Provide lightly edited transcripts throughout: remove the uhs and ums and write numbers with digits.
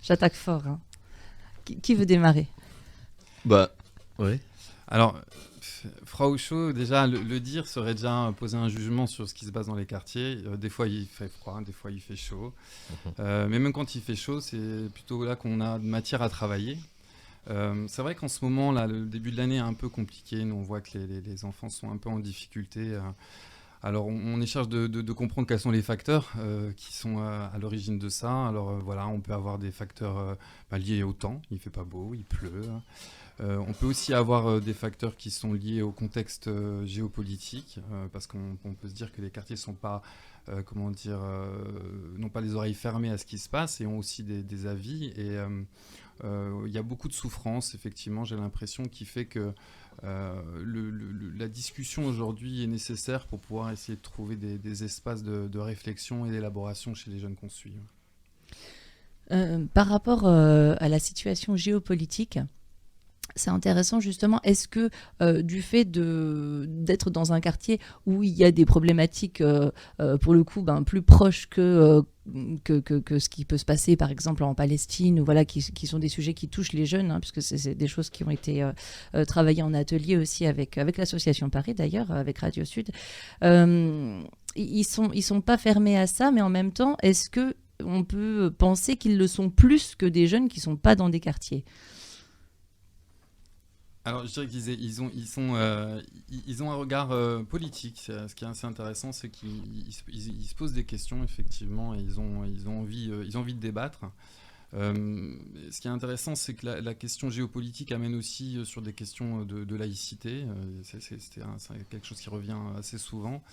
J'attaque fort. Hein. Qui veut démarrer? Bah, ouais. Alors, Frau Scho, déjà, le dire serait déjà poser un jugement sur ce qui se passe dans les quartiers. Des fois, il fait froid, des fois, il fait chaud. Mais même quand il fait chaud, c'est plutôt là qu'on a de matière à travailler. C'est vrai qu'en ce moment, là, le début de l'année est un peu compliqué. Nous, on voit que les enfants sont un peu en difficulté. Alors, on est chargé de comprendre quels sont les facteurs qui sont à l'origine de ça. Alors, voilà, on peut avoir des facteurs liés au temps. Il ne fait pas beau, il pleut. On peut aussi avoir des facteurs qui sont liés au contexte géopolitique, parce qu'on peut se dire que les quartiers ne sont pas, n'ont pas les oreilles fermées à ce qui se passe et ont aussi des avis. Et il y a beaucoup de souffrance, effectivement, j'ai l'impression, qui fait que la discussion aujourd'hui est nécessaire pour pouvoir essayer de trouver des espaces de réflexion et d'élaboration chez les jeunes qu'on suit. Par rapport à la situation géopolitique, c'est intéressant justement, est-ce que du fait d'être dans un quartier où il y a des problématiques pour le coup plus proches que ce qui peut se passer par exemple en Palestine, ou voilà, qui sont des sujets qui touchent les jeunes, hein, puisque c'est des choses qui ont été travaillées en atelier aussi avec l'association Paris d'ailleurs, avec Radio Sud, ils sont pas fermés à ça, mais en même temps, est-ce que on peut penser qu'ils le sont plus que des jeunes qui sont pas dans des quartiers? Alors, je dirais qu'ils ont un regard politique. Ce qui est assez intéressant, c'est qu'ils se posent des questions, effectivement, et ils ont envie de débattre. Ce qui est intéressant, c'est que la question géopolitique amène aussi sur des questions de laïcité. C'est quelque chose qui revient assez souvent.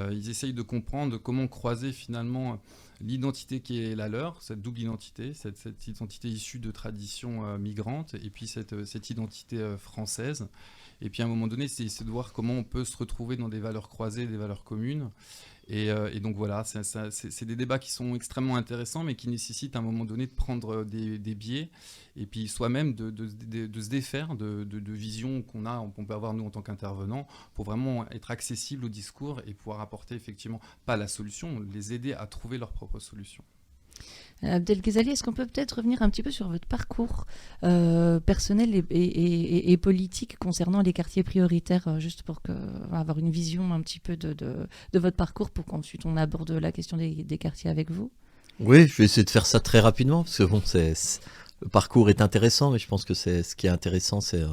Ils essayent de comprendre comment croiser finalement l'identité qui est la leur, cette double identité, cette identité issue de traditions migrantes, et puis cette identité française. Et puis à un moment donné, c'est de voir comment on peut se retrouver dans des valeurs croisées, des valeurs communes. Et donc voilà, c'est des débats qui sont extrêmement intéressants, mais qui nécessitent à un moment donné de prendre des biais, et puis soi-même de se défaire de visions qu'on peut avoir nous en tant qu'intervenants, pour vraiment être accessible au discours et pouvoir apporter effectivement, pas la solution, les aider à trouver leur propre solution. Abdelghazali, est-ce qu'on peut peut-être revenir un petit peu sur votre parcours personnel et politique concernant les quartiers prioritaires, juste pour avoir une vision un petit peu de votre parcours, pour qu'ensuite on aborde la question des quartiers avec vous? Oui, je vais essayer de faire ça très rapidement, parce que bon, le parcours est intéressant, mais je pense que ce qui est intéressant, c'est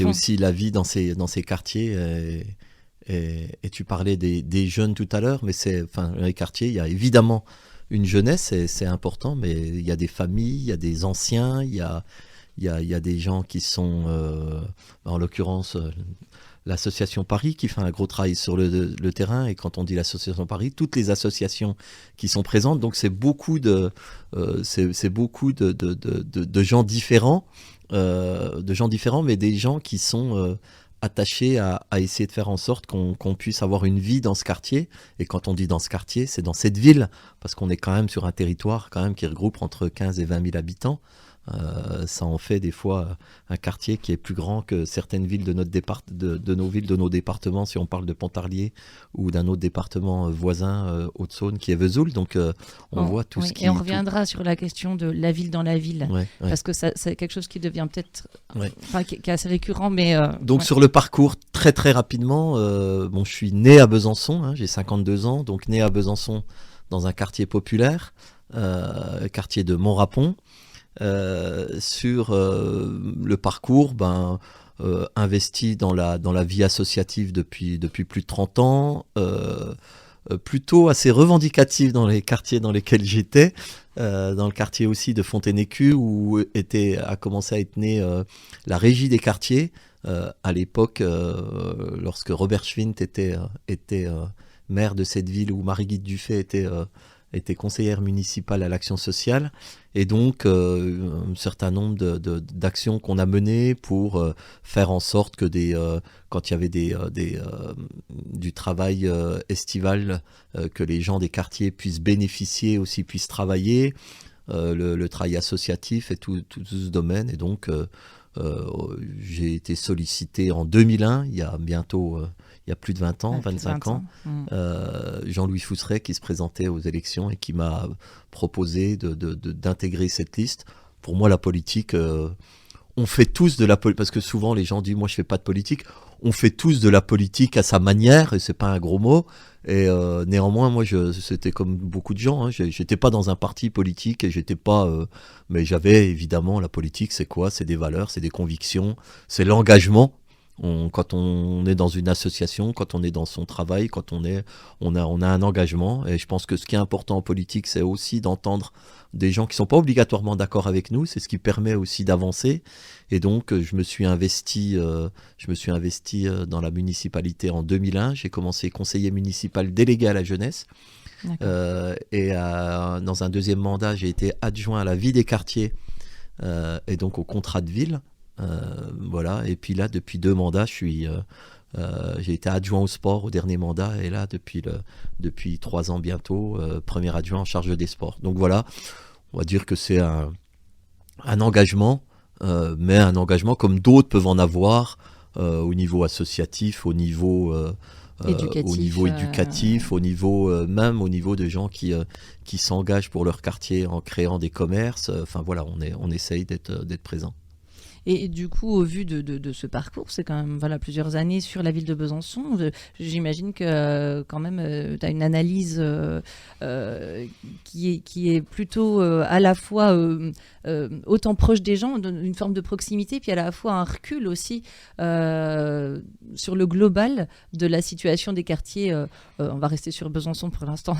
aussi la vie dans ces quartiers. Et tu parlais des jeunes tout à l'heure, mais dans les quartiers, il y a évidemment une jeunesse, et c'est important, mais il y a des familles, il y a des anciens, il y a des gens qui sont, en l'occurrence, l'association Paris qui fait un gros travail sur le terrain. Et quand on dit l'association Paris, toutes les associations qui sont présentes, donc c'est beaucoup de gens différents, mais des gens qui sont attachés à essayer de faire en sorte qu'on puisse avoir une vie dans ce quartier. Et quand on dit dans ce quartier, c'est dans cette ville, parce qu'on est quand même sur un territoire quand même qui regroupe entre 15 et 20 000 habitants. Ça en fait des fois un quartier qui est plus grand que certaines villes de nos villes, de nos départements, si on parle de Pontarlier ou d'un autre département voisin, Haute-Saône, qui est Vesoul. Donc on voit tout ce qui... Et on reviendra sur la question de la ville dans la ville, parce que c'est quelque chose qui devient peut-être... qui est assez récurrent, mais... Donc sur le parcours, très très rapidement, je suis né à Besançon, hein, j'ai 52 ans, donc né à Besançon dans un quartier populaire, quartier de Montrapon. Sur le parcours, investi dans la vie associative depuis plus de 30 ans, plutôt assez revendicatif dans les quartiers dans lesquels j'étais, dans le quartier aussi de Fontaine-Écu, où a commencé à être née la régie des quartiers, à l'époque, lorsque Robert Schwint était maire de cette ville, où Marie-Guide Dufay était conseillère municipale à l'action sociale. Et donc, un certain nombre d'actions qu'on a menées pour faire en sorte que quand il y avait du travail estival, que les gens des quartiers puissent bénéficier aussi, puissent travailler. le travail associatif et tout ce domaine. Et donc, j'ai été sollicité en 2001, il y a bientôt, il y a plus de 20 ans, 25 ans, Jean-Louis Fousseret qui se présentait aux élections et qui m'a proposé d'intégrer cette liste. Pour moi, la politique, on fait tous de la politique, parce que souvent les gens disent, moi je fais pas de politique. On fait tous de la politique à sa manière, et c'est pas un gros mot. Et néanmoins, moi, c'était comme beaucoup de gens. Hein, j'étais pas dans un parti politique et j'étais pas. Mais j'avais évidemment la politique. C'est quoi? C'est des valeurs, c'est des convictions, c'est l'engagement. Quand on est dans une association, quand on est dans son travail, quand on a un engagement. Et je pense que ce qui est important en politique, c'est aussi d'entendre des gens qui sont pas obligatoirement d'accord avec nous. C'est ce qui permet aussi d'avancer. Et donc, je me suis investi dans la municipalité en 2001. J'ai commencé conseiller municipal délégué à la jeunesse. Dans un deuxième mandat, j'ai été adjoint à la vie des quartiers et donc au contrat de ville. Voilà. Et puis là, depuis 2 mandats, j'ai été adjoint au sport au dernier mandat. Et là, depuis 3 ans bientôt, premier adjoint en charge des sports. Donc voilà, on va dire que c'est un engagement. Mais un engagement comme d'autres peuvent en avoir au niveau associatif, au niveau éducatif, même au niveau de gens qui s'engagent pour leur quartier en créant des commerces. Enfin voilà, on essaye d'être présent. Et du coup, au vu de ce parcours, c'est quand même plusieurs années sur la ville de Besançon. J'imagine que quand même, tu as une analyse qui est plutôt à la fois autant proche des gens, une forme de proximité, puis à la fois un recul aussi sur le global de la situation des quartiers. On va rester sur Besançon pour l'instant.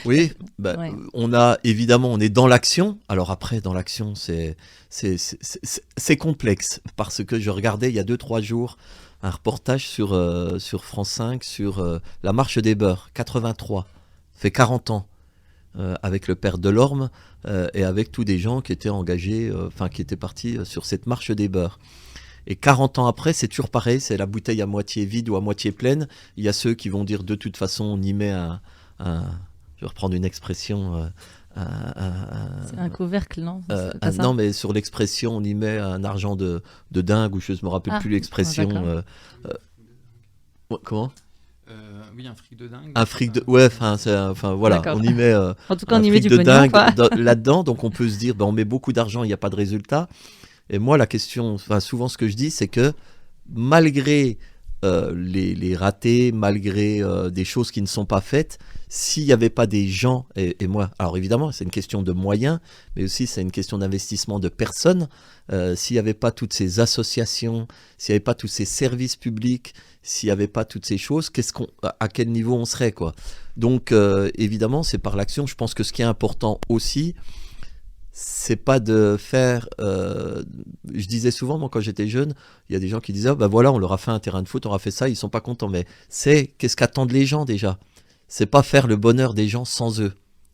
Oui, Ouais. on est dans l'action. Alors après, dans l'action, c'est complexe parce que je regardais il y a 2-3 jours un reportage sur France 5 sur la marche des beurs, 83, fait 40 ans, avec le père Delorme et avec tous des gens qui étaient engagés, qui étaient partis sur cette marche des beurs. Et 40 ans après, c'est toujours pareil, c'est la bouteille à moitié vide ou à moitié pleine. Il y a ceux qui vont dire de toute façon on y met je vais reprendre une expression... C'est un couvercle, non? C'est pas ça. Non, mais sur l'expression, on y met un argent de dingue, ou je ne me rappelle plus l'expression. Comment? Oui, un fric de dingue. Un fric de... Ouais, voilà, D'accord. on y met En tout cas, un on y met fric du de pognon, dingue quoi. là-dedans, donc on peut se dire, on met beaucoup d'argent, il n'y a pas de résultat. Et moi, la question, souvent ce que je dis, c'est que malgré les ratés, malgré des choses qui ne sont pas faites, s'il n'y avait pas des gens, et moi, alors évidemment c'est une question de moyens, mais aussi c'est une question d'investissement de personnes, s'il n'y avait pas toutes ces associations, s'il n'y avait pas tous ces services publics, s'il n'y avait pas toutes ces choses, à quel niveau on serait, quoi. Donc évidemment c'est par l'action. Je pense que ce qui est important aussi, c'est pas de faire... je disais souvent, moi, quand j'étais jeune, il y a des gens qui disaient, voilà, on leur a fait un terrain de foot, on a fait ça, ils sont pas contents. Mais qu'est-ce qu'attendent les gens déjà? C'est pas faire le bonheur des gens sans eux.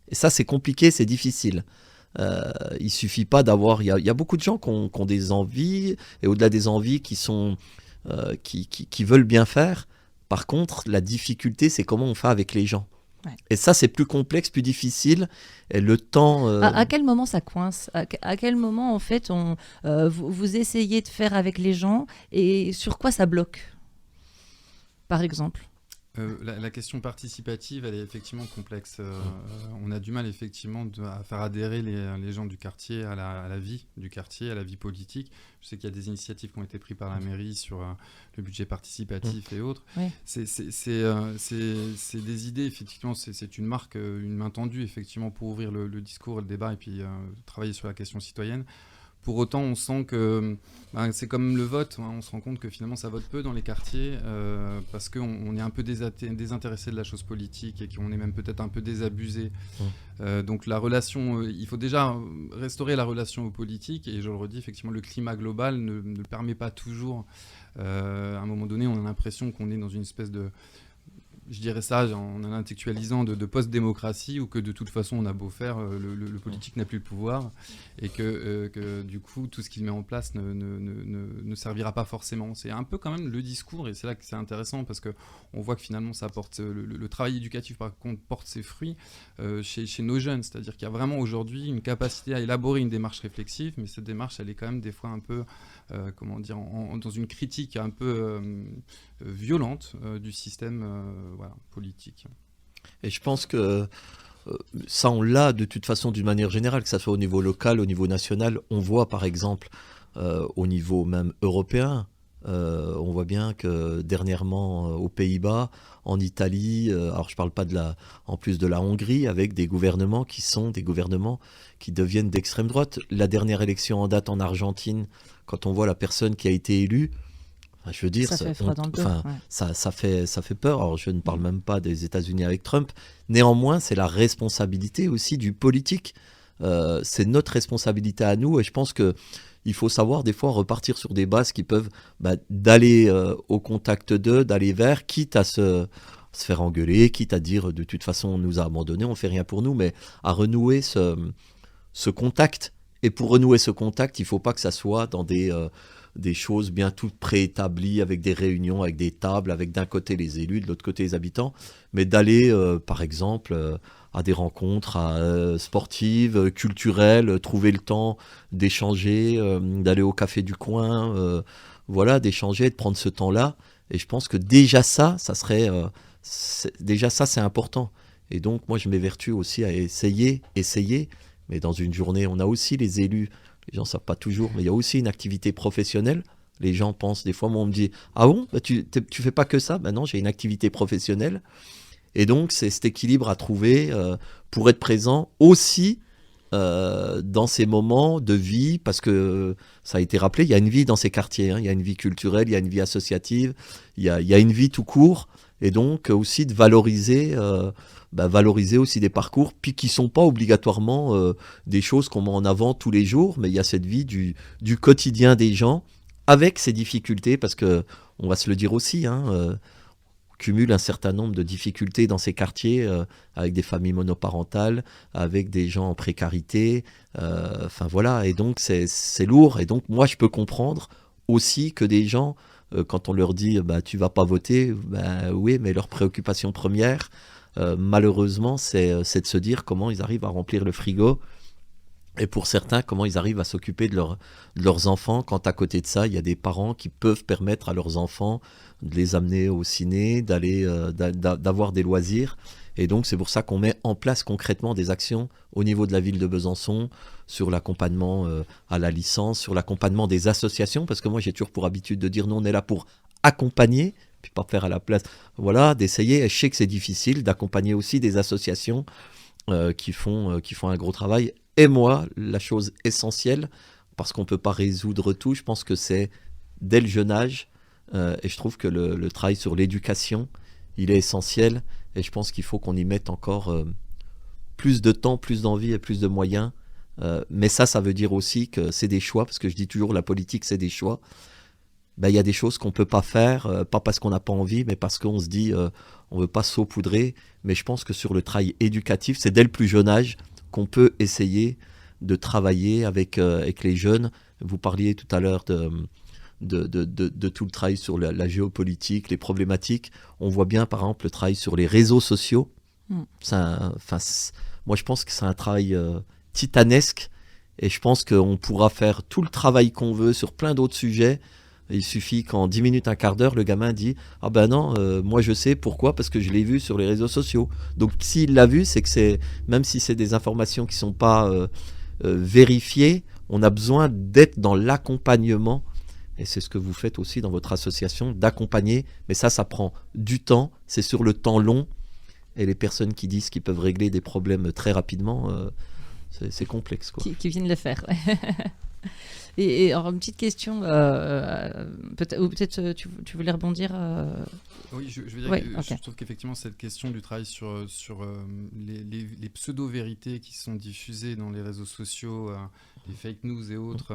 Et ça, c'est compliqué, c'est difficile. Il suffit pas d'avoir... Il y a beaucoup de gens qui ont des envies, et au-delà des envies, qui veulent bien faire. Par contre, la difficulté, c'est comment on fait avec les gens. Ouais. Et ça, c'est plus complexe, plus difficile. Et le temps... À quel moment ça coince? À quel moment, en fait, vous essayez de faire avec les gens, et sur quoi ça bloque, par exemple? La question participative, elle est effectivement complexe. On a du mal effectivement à faire adhérer les gens du quartier à la vie du quartier, à la vie politique. Je sais qu'il y a des initiatives qui ont été prises par la mairie sur le budget participatif et autres. Oui. C'est des idées, effectivement, c'est une marque, une main tendue effectivement pour ouvrir le discours, le débat et puis travailler sur la question citoyenne. Pour autant, on sent que c'est comme le vote, on se rend compte que finalement ça vote peu dans les quartiers parce qu'on est un peu désintéressé de la chose politique et qu'on est même peut-être un peu désabusé. Donc la relation, il faut déjà restaurer la relation aux politiques, et je le redis, effectivement, le climat global ne le permet pas toujours. À un moment donné, on a l'impression qu'on est dans une espèce de je dirais ça en intellectualisant, de post-démocratie, où que de toute façon on a beau faire, le politique n'a plus le pouvoir, et que du coup tout ce qu'il met en place ne servira pas forcément. C'est un peu quand même le discours, et c'est là que c'est intéressant, parce qu'on voit que finalement ça porte, le travail éducatif par contre porte ses fruits chez nos jeunes, c'est-à-dire qu'il y a vraiment aujourd'hui une capacité à élaborer une démarche réflexive, mais cette démarche elle est quand même des fois un peu, comment dire, dans une critique un peu violente du système politique. Et je pense que ça, on l'a de toute façon d'une manière générale, que ça soit au niveau local, au niveau national. On voit par exemple au niveau même européen, on voit bien que dernièrement aux Pays-Bas, en Italie, alors je parle pas en plus de la Hongrie, avec des gouvernements qui sont des gouvernements qui deviennent d'extrême droite. La dernière élection en date en Argentine, quand on voit la personne qui a été élue, je veux dire, Ça fait froid dans le dos, ouais. ça fait peur. Alors, je ne parle même pas des États-Unis avec Trump. Néanmoins, c'est la responsabilité aussi du politique. C'est notre responsabilité à nous. Et je pense qu'il faut savoir des fois repartir sur des bases qui peuvent d'aller au contact d'eux, d'aller vers, quitte à se faire engueuler, quitte à dire de toute façon on nous a abandonnés, on fait rien pour nous, mais à renouer ce contact. Et pour renouer ce contact, il ne faut pas que ça soit dans des choses bien toutes préétablies, avec des réunions, avec des tables, avec d'un côté les élus, de l'autre côté les habitants, mais d'aller, par exemple, à des rencontres sportives, culturelles, trouver le temps d'échanger, d'aller au café du coin, voilà, d'échanger, de prendre ce temps-là. Et je pense que déjà ça serait... déjà ça, c'est important. Et donc, moi, je m'évertue aussi à essayer, mais dans une journée, on a aussi les élus. Les gens ne savent pas toujours, mais il y a aussi une activité professionnelle. Les gens pensent, des fois, moi, on me dit « Ah bon, tu fais pas que ça ?» Ben non, j'ai une activité professionnelle. Et donc, c'est cet équilibre à trouver pour être présent aussi dans ces moments de vie, parce que ça a été rappelé, il y a une vie dans ces quartiers. Il y a une vie culturelle, il y a une vie associative, il y a une vie tout court. Et donc, aussi de valoriser aussi des parcours, puis qui ne sont pas obligatoirement des choses qu'on met en avant tous les jours, mais il y a cette vie du quotidien des gens, avec ses difficultés, parce qu'on va se le dire aussi, on cumule un certain nombre de difficultés dans ces quartiers, avec des familles monoparentales, avec des gens en précarité, enfin voilà, et donc c'est lourd, et donc moi je peux comprendre aussi que des gens, quand on leur dit tu vas pas voter, oui, mais leur préoccupation première, malheureusement, c'est de se dire comment ils arrivent à remplir le frigo, et pour certains, comment ils arrivent à s'occuper de leurs enfants, quand à côté de ça, il y a des parents qui peuvent permettre à leurs enfants de les amener au ciné, d'avoir des loisirs. Et donc, c'est pour ça qu'on met en place concrètement des actions au niveau de la ville de Besançon, sur l'accompagnement à la licence, sur l'accompagnement des associations, parce que moi, j'ai toujours pour habitude de dire, nous, on est là pour accompagner, puis pas faire à la place. Voilà, d'essayer, et je sais que c'est difficile, d'accompagner aussi des associations qui font un gros travail. Et moi, la chose essentielle, parce qu'on ne peut pas résoudre tout, je pense que c'est dès le jeune âge, et je trouve que le travail sur l'éducation, il est essentiel, et je pense qu'il faut qu'on y mette encore plus de temps, plus d'envie et plus de moyens. Mais ça veut dire aussi que c'est des choix, parce que je dis toujours la politique, c'est des choix. Il y a des choses qu'on ne peut pas faire, pas parce qu'on n'a pas envie, mais parce qu'on se dit on ne veut pas saupoudrer. Mais je pense que sur le travail éducatif, c'est dès le plus jeune âge qu'on peut essayer de travailler avec les jeunes. Vous parliez tout à l'heure de tout le travail sur la géopolitique, les problématiques. On voit bien, par exemple, le travail sur les réseaux sociaux. Moi, je pense que c'est un travail titanesque, et je pense qu'on pourra faire tout le travail qu'on veut sur plein d'autres sujets. Il suffit qu'en 10 minutes, un quart d'heure, le gamin dit « Ah ben non, moi je sais pourquoi, parce que je l'ai vu sur les réseaux sociaux. » Donc s'il l'a vu, c'est que même si c'est des informations qui ne sont pas vérifiées, on a besoin d'être dans l'accompagnement. Et c'est ce que vous faites aussi dans votre association, d'accompagner. Mais ça prend du temps, c'est sur le temps long. Et les personnes qui disent qu'ils peuvent régler des problèmes très rapidement, c'est complexe, quoi. Qui viennent le faire, ouais. Et alors, une petite question, peut-être tu voulais rebondir Oui, je veux dire ouais, que okay. Je trouve qu'effectivement cette question du travail sur les pseudo-vérités qui sont diffusées dans les réseaux sociaux, fake news et autres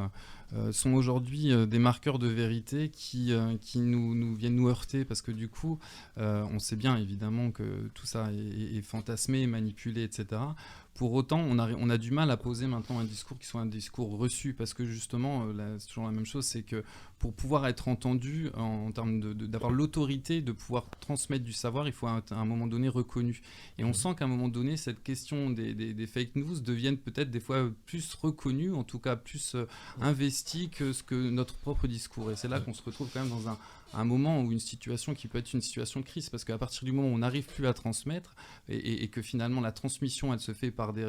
sont aujourd'hui des marqueurs de vérité qui nous viennent nous heurter, parce que du coup, on sait bien évidemment que tout ça est fantasmé, manipulé, etc. Pour autant, on a du mal à poser maintenant un discours qui soit un discours reçu, parce que justement, c'est toujours la même chose, c'est que pour pouvoir être entendu en termes d'avoir l'autorité de pouvoir transmettre du savoir, il faut à un moment donné reconnu. Et on sent qu'à un moment donné, cette question des fake news deviennent peut-être des fois plus reconnues, en tout cas plus investies que ce que notre propre discours. Et c'est là qu'on se retrouve quand même dans un moment ou une situation qui peut être une situation de crise, parce qu'à partir du moment où on n'arrive plus à transmettre et que finalement la transmission elle se fait par des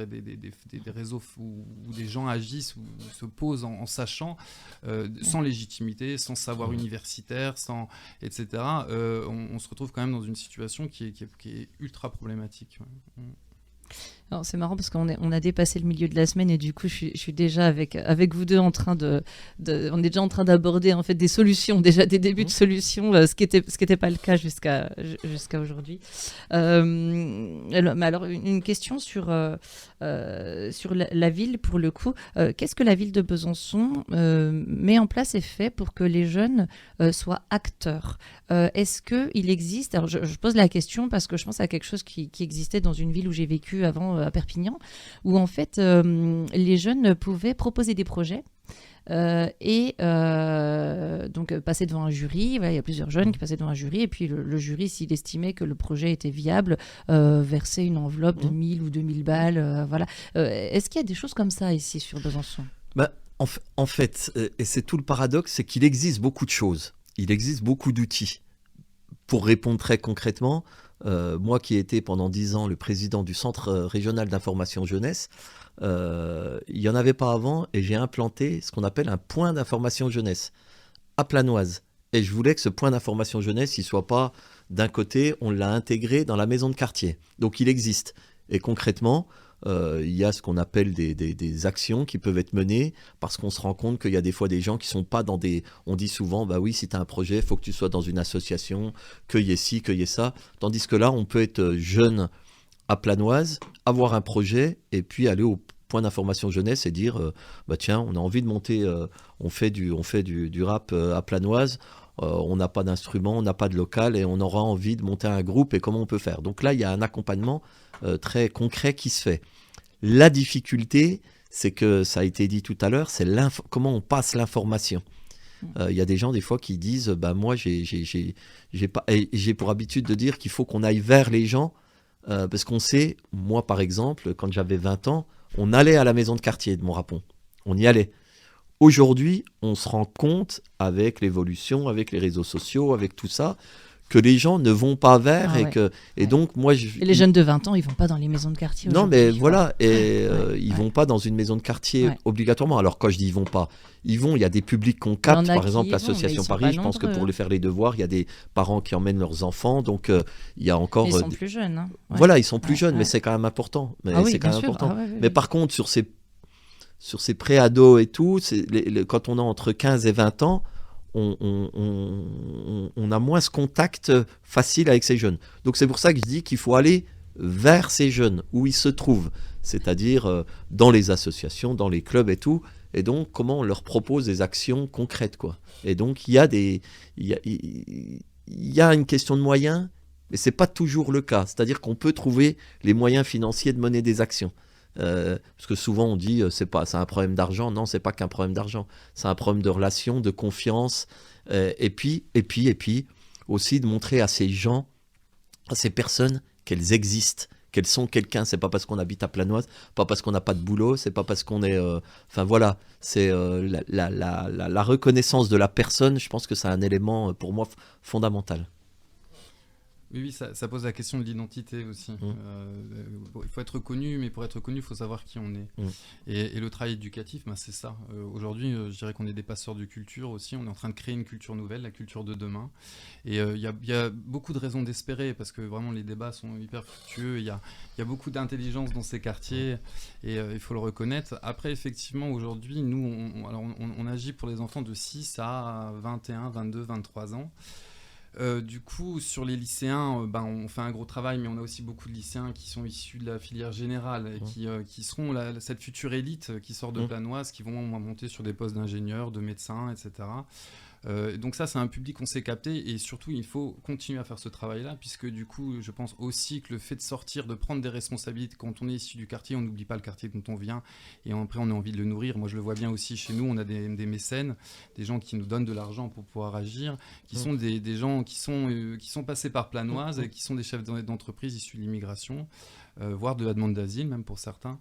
réseaux où des gens agissent ou se posent en sachant, sans légitimité, sans savoir universitaire, etc., on se retrouve quand même dans une situation qui est ultra problématique. Ouais. Alors, c'est marrant parce on a dépassé le milieu de la semaine et du coup je suis déjà avec vous deux en train on est déjà en train d'aborder en fait des solutions, déjà des débuts de solutions, ce qui était pas le cas jusqu'à aujourd'hui. Mais alors une question sur la ville pour le coup. Qu'est-ce que la ville de Besançon met en place et fait pour que les jeunes soient acteurs? Est-ce qu'il existe, alors je pose la question parce que je pense à quelque chose qui existait dans une ville où j'ai vécu avant, à Perpignan, où en fait les jeunes pouvaient proposer des projets donc passer devant un jury. Voilà, il y a plusieurs jeunes qui passaient devant un jury et puis le jury, s'il estimait que le projet était viable, versait une enveloppe de 1000 ou 2000 balles. Voilà. Est-ce qu'il y a des choses comme ça ici sur Besançon? En fait, et c'est tout le paradoxe, c'est qu'il existe beaucoup de choses. Il existe beaucoup d'outils. Pour répondre très concrètement, moi qui ai été pendant 10 ans le président du Centre régional d'information jeunesse, il n'y en avait pas avant et j'ai implanté ce qu'on appelle un point d'information jeunesse à Planoise. Et je voulais que ce point d'information jeunesse, il ne soit pas d'un côté, on l'a intégré dans la maison de quartier. Donc il existe. Et concrètement, il y a ce qu'on appelle des actions qui peuvent être menées parce qu'on se rend compte qu'il y a des fois des gens qui ne sont pas dans des... On dit souvent, bah oui, si tu as un projet, il faut que tu sois dans une association, qu'il y ait ci, qu'il y ait ça. Tandis que là, on peut être jeune à Planoise, avoir un projet et puis aller au point d'information jeunesse et dire, bah tiens, on a envie de monter, on fait du rap à Planoise, on n'a pas d'instrument, on n'a pas de local et on aura envie de monter un groupe et comment on peut faire. Donc là, il y a un accompagnement très concret qui se fait. La difficulté, c'est que, ça a été dit tout à l'heure, c'est comment on passe l'information. Il y a des gens des fois qui disent, bah moi j'ai pour habitude de dire qu'il faut qu'on aille vers les gens, parce qu'on sait, moi par exemple, quand j'avais 20 ans, on allait à la maison de quartier de Montrapon, on y allait. Aujourd'hui, on se rend compte avec l'évolution, avec les réseaux sociaux, avec tout ça, que les gens ne vont pas vers et donc moi et les jeunes de 20 ans, ils vont pas dans les maisons de quartier. Non mais voilà, ils vont pas dans une maison de quartier obligatoirement. Alors quand je dis ils vont pas, ils vont, il y a des publics qu'on capte, par exemple l'association Paris, je pense que pour faire les devoirs, il y a des parents qui emmènent leurs enfants, donc il y a encore ils sont plus jeunes hein. Voilà, ils sont plus jeunes mais c'est quand même important. Mais par contre sur ces pré-ados et tout, quand on a entre 15 et 20 ans, on a moins ce contact facile avec ces jeunes. Donc c'est pour ça que je dis qu'il faut aller vers ces jeunes, où ils se trouvent, c'est-à-dire dans les associations, dans les clubs et tout, et donc comment on leur propose des actions concrètes, quoi. Et donc il y a une question de moyens, mais c'est pas toujours le cas, c'est-à-dire qu'on peut trouver les moyens financiers de mener des actions. Parce que souvent on dit c'est un problème d'argent. Non, c'est pas qu'un problème d'argent, c'est un problème de relation, de confiance, et puis aussi de montrer à ces gens, à ces personnes qu'elles existent, qu'elles sont quelqu'un. C'est pas parce qu'on habite à Planoise, pas parce qu'on n'a pas de boulot, c'est pas parce qu'on est enfin voilà, c'est la reconnaissance de la personne. Je pense que c'est un élément pour moi fondamental. Oui, ça pose la question de l'identité aussi. Il faut être connu, mais pour être connu, il faut savoir qui on est. Et le travail éducatif, c'est ça. Aujourd'hui, je dirais qu'on est des passeurs de culture aussi. On est en train de créer une culture nouvelle, la culture de demain. Et il y a beaucoup de raisons d'espérer, parce que vraiment, les débats sont hyper fructueux. Il y a beaucoup d'intelligence dans ces quartiers, et il faut le reconnaître. Après, effectivement, aujourd'hui, nous, on agit pour les enfants de 6 à 21, 22, 23 ans. Du coup, sur les lycéens, on fait un gros travail, mais on a aussi beaucoup de lycéens qui sont issus de la filière générale et qui seront cette future élite qui sort de Planoise, qui vont monter sur des postes d'ingénieurs, de médecins, etc. Donc ça, c'est un public qu'on sait capter, et surtout, il faut continuer à faire ce travail-là, puisque du coup, je pense aussi que le fait de sortir, de prendre des responsabilités, quand on est issu du quartier, on n'oublie pas le quartier dont on vient, et après, on a envie de le nourrir. Moi, je le vois bien aussi chez nous, on a des mécènes, des gens qui nous donnent de l'argent pour pouvoir agir, qui sont des gens qui sont passés par Planoise, et qui sont des chefs d'entreprise issus de l'immigration, voire de la demande d'asile, même pour certains.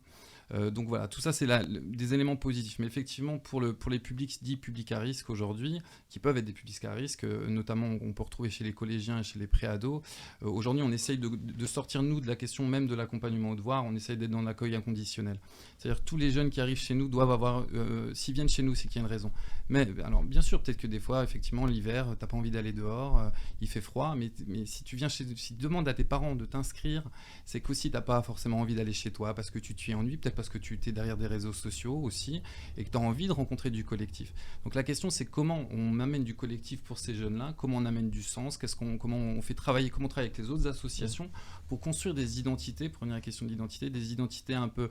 Donc voilà, tout ça, c'est des éléments positifs. Mais effectivement, pour les publics dits publics à risque aujourd'hui, qui peuvent être des publics à risque, notamment on peut retrouver chez les collégiens et chez les préados, aujourd'hui, on essaye de sortir, nous, de la question même de l'accompagnement au devoir. On essaye d'être dans l'accueil inconditionnel. C'est-à-dire que tous les jeunes qui arrivent chez nous doivent avoir... s'ils viennent chez nous, c'est qu'il y a une raison. Mais alors, bien sûr, peut-être que des fois, effectivement, l'hiver, t'as pas envie d'aller dehors, il fait froid, mais si tu demandes à tes parents de t'inscrire, c'est qu'aussi t'as pas forcément envie d'aller chez toi parce que tu t'y ennuies, peut-être parce que tu es derrière des réseaux sociaux aussi, et que tu as envie de rencontrer du collectif. Donc la question, c'est comment on amène du collectif pour ces jeunes-là, comment on amène du sens, comment on fait travailler, comment on travaille avec les autres associations pour construire des identités, pour revenir à la question de l'identité, des identités un peu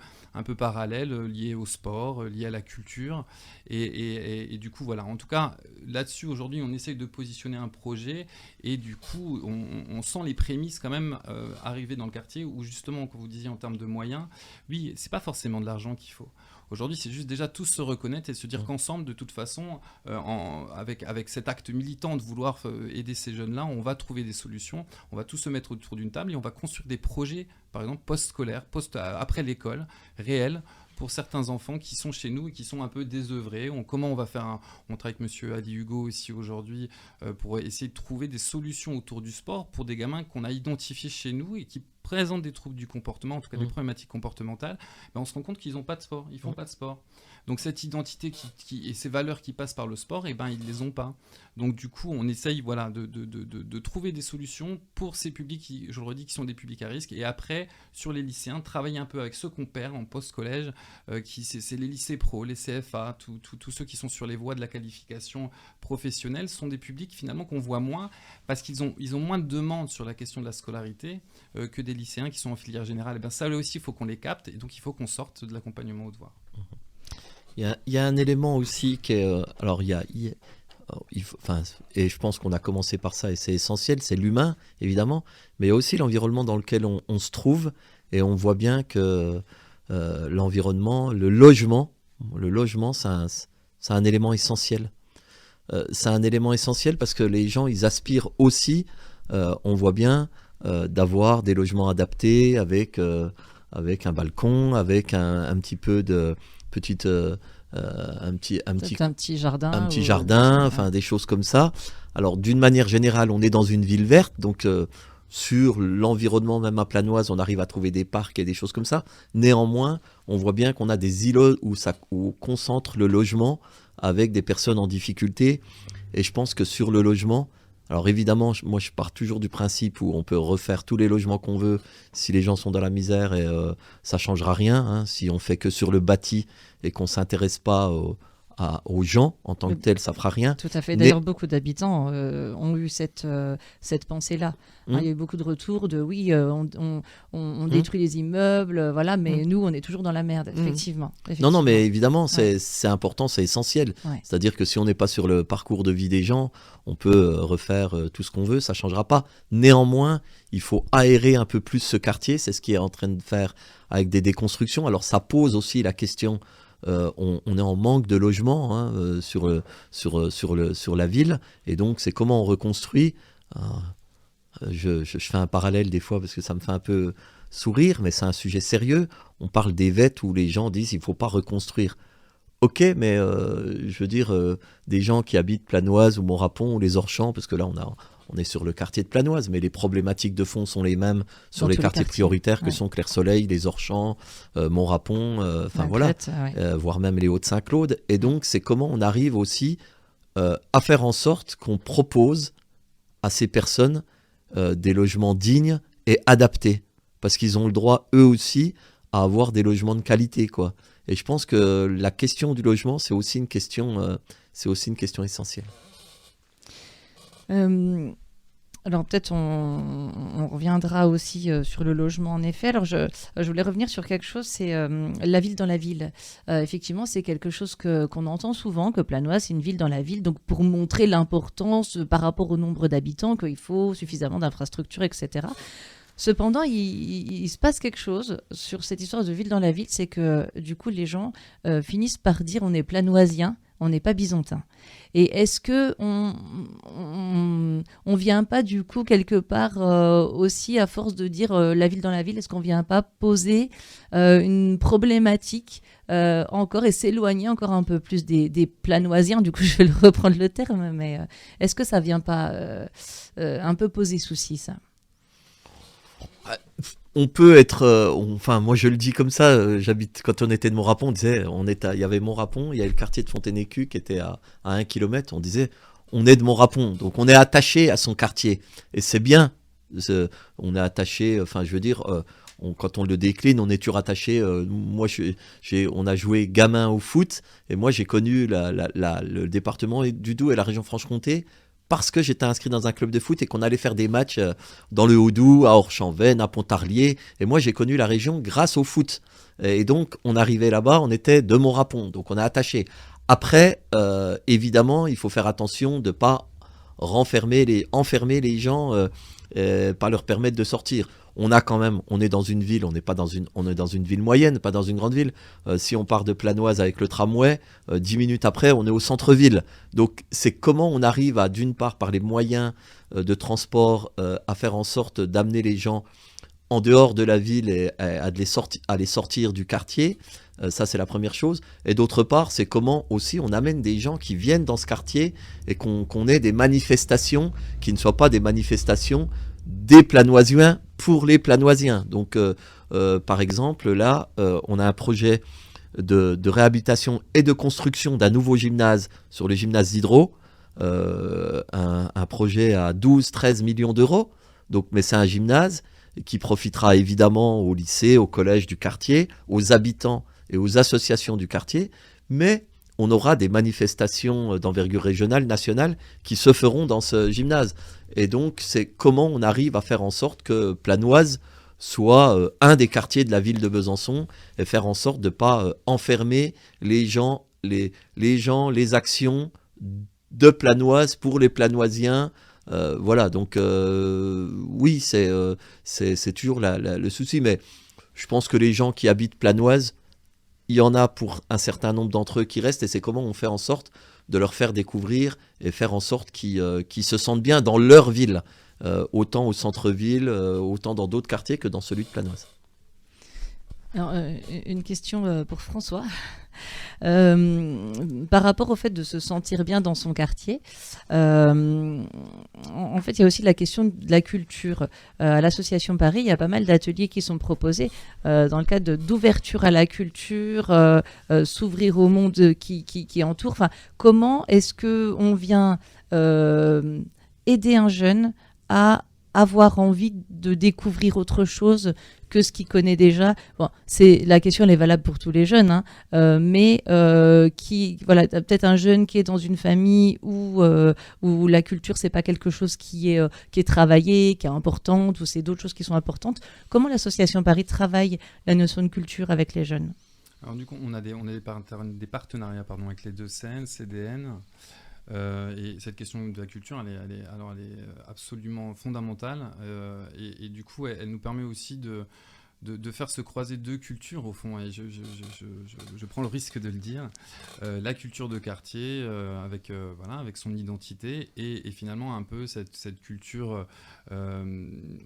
parallèles, liées au sport, liées à la culture, et du coup, voilà. En tout cas, là-dessus, aujourd'hui, on essaye de positionner un projet, et du coup, on sent les prémices quand même arriver dans le quartier, où justement, comme vous disiez, en termes de moyens, oui, c'est pas forcément de l'argent qu'il faut. Aujourd'hui, c'est juste déjà tous se reconnaître et se dire qu'ensemble, de toute façon, avec cet acte militant de vouloir aider ces jeunes-là, on va trouver des solutions, on va tous se mettre autour d'une table et on va construire des projets, par exemple, post-scolaires, après l'école, réels, pour certains enfants qui sont chez nous et qui sont un peu désœuvrés. Comment on va faire on travaille avec monsieur Ali Hugo ici aujourd'hui pour essayer de trouver des solutions autour du sport pour des gamins qu'on a identifiés chez nous et qui présentent des troubles du comportement, en tout cas des problématiques comportementales, on se rend compte qu'ils n'ont pas de sport, ils font pas de sport. Donc cette identité et ces valeurs qui passent par le sport, ils les ont pas. Donc du coup, on essaye de trouver des solutions pour ces publics qui, je le redis, qui sont des publics à risque. Et après, sur les lycéens, travailler un peu avec ceux qu'on perd en post-collège, c'est les lycées pro, les CFA, tous ceux qui sont sur les voies de la qualification professionnelle, sont des publics finalement qu'on voit moins parce qu'ils ont moins de demandes sur la question de la scolarité que des lycéens qui sont en filière générale. Et ça, là aussi, il faut qu'on les capte, et donc il faut qu'on sorte de l'accompagnement au devoir. Il y a un élément aussi qui est... alors, et je pense qu'on a commencé par ça, et c'est essentiel, c'est l'humain, évidemment, mais il y a aussi l'environnement dans lequel on se trouve, et on voit bien que l'environnement, le logement, c'est un élément essentiel. C'est un élément essentiel parce que les gens, ils aspirent aussi, on voit bien, d'avoir des logements adaptés avec un balcon, avec un petit peu de petite un petit jardin, enfin des choses comme ça. Alors d'une manière générale, on est dans une ville verte, donc sur l'environnement même à Planoise, on arrive à trouver des parcs et des choses comme ça. Néanmoins, on voit bien qu'on a des îlots où on concentre le logement avec des personnes en difficulté. Et je pense que sur le logement, alors évidemment, moi je pars toujours du principe où on peut refaire tous les logements qu'on veut si les gens sont dans la misère, et ça changera rien, hein, si on fait que sur le bâti et qu'on s'intéresse pas aux gens en tant que tels, ça fera rien. Tout à fait. D'ailleurs, beaucoup d'habitants ont eu cette pensée-là. Il y a eu beaucoup de retours de on détruit les immeubles, voilà, mais nous, on est toujours dans la merde, effectivement. Non, mais évidemment, c'est important, c'est essentiel. Ouais. C'est-à-dire que si on n'est pas sur le parcours de vie des gens, on peut refaire tout ce qu'on veut, ça ne changera pas. Néanmoins, il faut aérer un peu plus ce quartier, c'est ce qui est en train de faire avec des déconstructions. Alors, ça pose aussi la question... on est en manque de logement, hein, sur la ville, et donc c'est comment on reconstruit. Je fais un parallèle des fois parce que ça me fait un peu sourire, mais c'est un sujet sérieux. On parle des VET où les gens disent il ne faut pas reconstruire. Ok, mais je veux dire, des gens qui habitent Planoise ou Montrapon ou les Orchamps, parce que là on est sur le quartier de Planoise, mais les problématiques de fond sont les mêmes sur les quartiers prioritaires que sont Clair-Soleil, les Orchamps, Montrapon, voilà, voire même les Hauts-de-Saint-Claude. Et donc, c'est comment on arrive aussi à faire en sorte qu'on propose à ces personnes des logements dignes et adaptés, parce qu'ils ont le droit, eux aussi, à avoir des logements de qualité, quoi. Et je pense que la question du logement, c'est aussi une question essentielle. Alors peut-être on reviendra aussi sur le logement en effet. Alors je voulais revenir sur quelque chose, c'est la ville dans la ville. Effectivement, c'est quelque chose qu'on entend souvent, que Planoise c'est une ville dans la ville, donc pour montrer l'importance par rapport au nombre d'habitants, qu'il faut suffisamment d'infrastructures, etc. Cependant, il se passe quelque chose sur cette histoire de ville dans la ville, c'est que du coup les gens finissent par dire on est planoisien, on n'est pas byzantin. Et est-ce que on vient pas du coup quelque part aussi à force de dire la ville dans la ville, est-ce qu'on vient pas poser une problématique encore et s'éloigner encore un peu plus des planoisiens, du coup je vais le reprendre le terme, mais est-ce que ça vient pas un peu poser souci ça? On peut être, enfin moi je le dis comme ça, j'habite, quand on était de Montrapon, on disait, il y avait Montrapon, il y avait le quartier de Fontaine-Écu qui était à 1 kilomètre, on disait, on est de Montrapon, donc on est attaché à son quartier, et c'est bien, on est attaché, enfin je veux dire, quand on le décline, on est toujours attaché, moi on a joué gamin au foot, et moi j'ai connu le département du Doubs et la région Franche-Comté, parce que j'étais inscrit dans un club de foot et qu'on allait faire des matchs dans le Haut-Doubs, à Orchamps-Veynes, à Pontarlier. Et moi, j'ai connu la région grâce au foot. Et donc, on arrivait là-bas, on était de Montrapon. Donc, on est attaché. Après, évidemment, il faut faire attention de ne pas enfermer les gens, pas leur permettre de sortir. On a quand même, on est dans une ville, on est dans une ville moyenne, pas dans une grande ville. Si on part de Planoise avec le tramway, 10 minutes après, on est au centre-ville. Donc, c'est comment on arrive à, d'une part, par les moyens de transport, à faire en sorte d'amener les gens en dehors de la ville et à les sortir du quartier. Ça, c'est la première chose. Et d'autre part, c'est comment aussi on amène des gens qui viennent dans ce quartier et qu'on ait des manifestations qui ne soient pas des manifestations des Planoisiens pour les Planoisiens. Donc, par exemple, là, on a un projet de réhabilitation et de construction d'un nouveau gymnase sur le gymnase d'Hydro. Un projet à 12-13 millions d'euros. Donc, mais c'est un gymnase qui profitera évidemment au lycée, au collège du quartier, aux habitants et aux associations du quartier, mais on aura des manifestations d'envergure régionale, nationale, qui se feront dans ce gymnase. Et donc, c'est comment on arrive à faire en sorte que Planoise soit un des quartiers de la ville de Besançon et faire en sorte de ne pas enfermer les gens, les actions de Planoise pour les Planoisiens. Voilà, donc oui, c'est toujours le souci, mais je pense que les gens qui habitent Planoise, il y en a pour un certain nombre d'entre eux qui restent, et c'est comment on fait en sorte de leur faire découvrir et faire en sorte qu'ils se sentent bien dans leur ville, autant au centre-ville, autant dans d'autres quartiers que dans celui de Planoise. Alors, une question pour François. Par rapport au fait de se sentir bien dans son quartier, en fait, il y a aussi la question de la culture. À l'Association Paris, il y a pas mal d'ateliers qui sont proposés dans le cadre d'ouverture à la culture, s'ouvrir au monde qui entoure. Enfin, comment est-ce qu'on vient aider un jeune à avoir envie de découvrir autre chose que ce qu'il connaît déjà. Bon, la question elle est valable pour tous les jeunes, hein, mais voilà, peut-être un jeune qui est dans une famille où la culture c'est pas quelque chose qui est travaillé, qui est importante, ou c'est d'autres choses qui sont importantes. Comment l'Association Paris travaille la notion de culture avec les jeunes? Alors du coup, on a des partenariats avec les deux CN, CDN. Et cette question de la culture, elle est absolument fondamentale. Et du coup, elle nous permet aussi de faire se croiser deux cultures, au fond. Et je prends le risque de le dire. La culture de quartier, avec son identité, et finalement un peu cette culture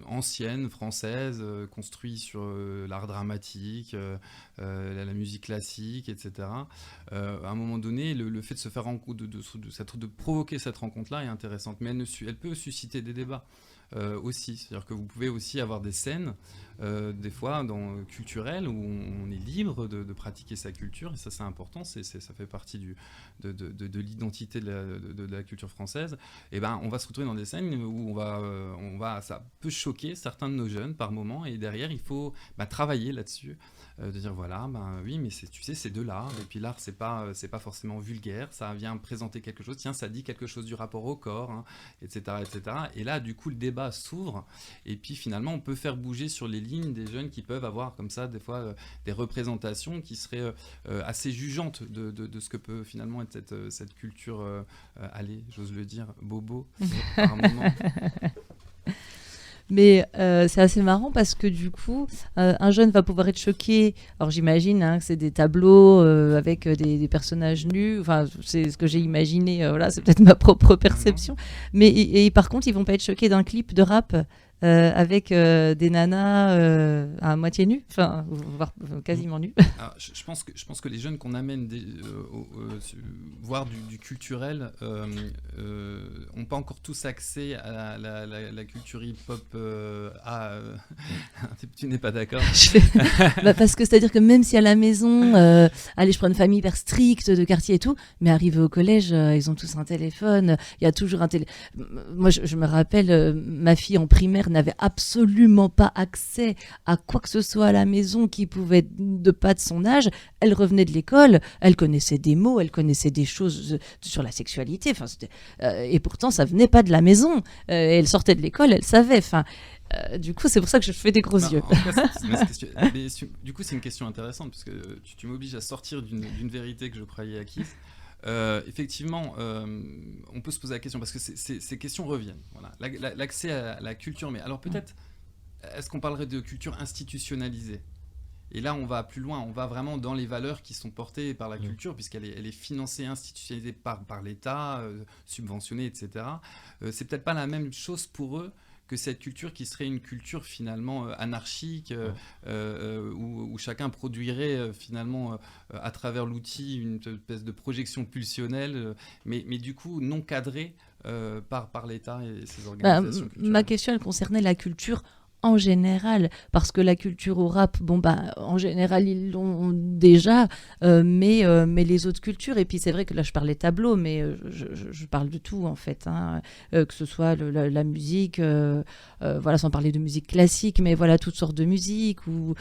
ancienne, française, construite sur l'art dramatique, la musique classique, etc. À un moment donné, le fait de se faire de provoquer cette rencontre-là est intéressante, mais elle peut susciter des débats. aussi. C'est-à-dire que vous pouvez aussi avoir des scènes, des fois culturelles, où on est libre de pratiquer sa culture, et ça c'est important, ça fait partie de l'identité de la culture française. Et ben, on va se retrouver dans des scènes où ça peut choquer certains de nos jeunes par moment, et derrière il faut travailler là-dessus. De dire voilà, oui, mais tu sais, c'est de l'art, et puis l'art c'est pas forcément vulgaire, ça vient présenter quelque chose, tiens, ça dit quelque chose du rapport au corps, hein, etc., etc. Et là, du coup, le débat s'ouvre, et puis finalement, on peut faire bouger sur les lignes des jeunes qui peuvent avoir comme ça des fois des représentations qui seraient assez jugeantes de ce que peut finalement être cette culture, allez, j'ose le dire, bobo, par moment. Mais c'est assez marrant parce que du coup, un jeune va pouvoir être choqué. Alors j'imagine que c'est des tableaux avec des personnages nus. Enfin, c'est ce que j'ai imaginé. Voilà, c'est peut-être ma propre perception. Mais et par contre, ils vont pas être choqués d'un clip de rap avec des nanas à moitié nues, enfin, voire quasiment nues. Alors, je pense que les jeunes qu'on amène voir du culturel n'ont pas encore tous accès à la culture hip-hop. Tu n'es pas d'accord? Parce que c'est-à-dire que même si à la maison, allez, je prends une famille hyper stricte de quartier et tout, mais arrivé au collège, ils ont tous un téléphone. Il y a toujours un téléphone. Moi, je me rappelle, ma fille en primaire n'avait absolument pas accès à quoi que ce soit à la maison qui pouvait être de pas de son âge. Elle revenait de l'école, elle connaissait des mots, elle connaissait des choses sur la sexualité. Enfin, et pourtant, ça venait pas de la maison. Elle sortait de l'école, elle savait. Enfin, du coup, c'est pour ça que je fais des gros yeux. Du coup, c'est une question intéressante parce que tu m'obliges à sortir d'une vérité que je croyais acquise. Effectivement, on peut se poser la question parce que ces questions reviennent. Voilà. L'accès à la culture, mais alors peut-être, est-ce qu'on parlerait de culture institutionnalisée? Et là, on va plus loin, on va vraiment dans les valeurs qui sont portées par la culture, puisqu'elle est financée, institutionnalisée par l'État, subventionnée, etc. C'est peut-être pas la même chose pour eux que cette culture qui serait une culture finalement anarchique, où chacun produirait finalement à travers l'outil une espèce de projection pulsionnelle, mais du coup non cadrée par l'État et ses organisations culturelles. Ma question, elle concernait la culture en général, parce que la culture au rap, en général, ils l'ont déjà, mais les autres cultures, et puis c'est vrai que là, je parlais tableau, mais je parle de tout, en fait, que ce soit la musique, voilà, sans parler de musique classique, mais voilà, toutes sortes de musique, ou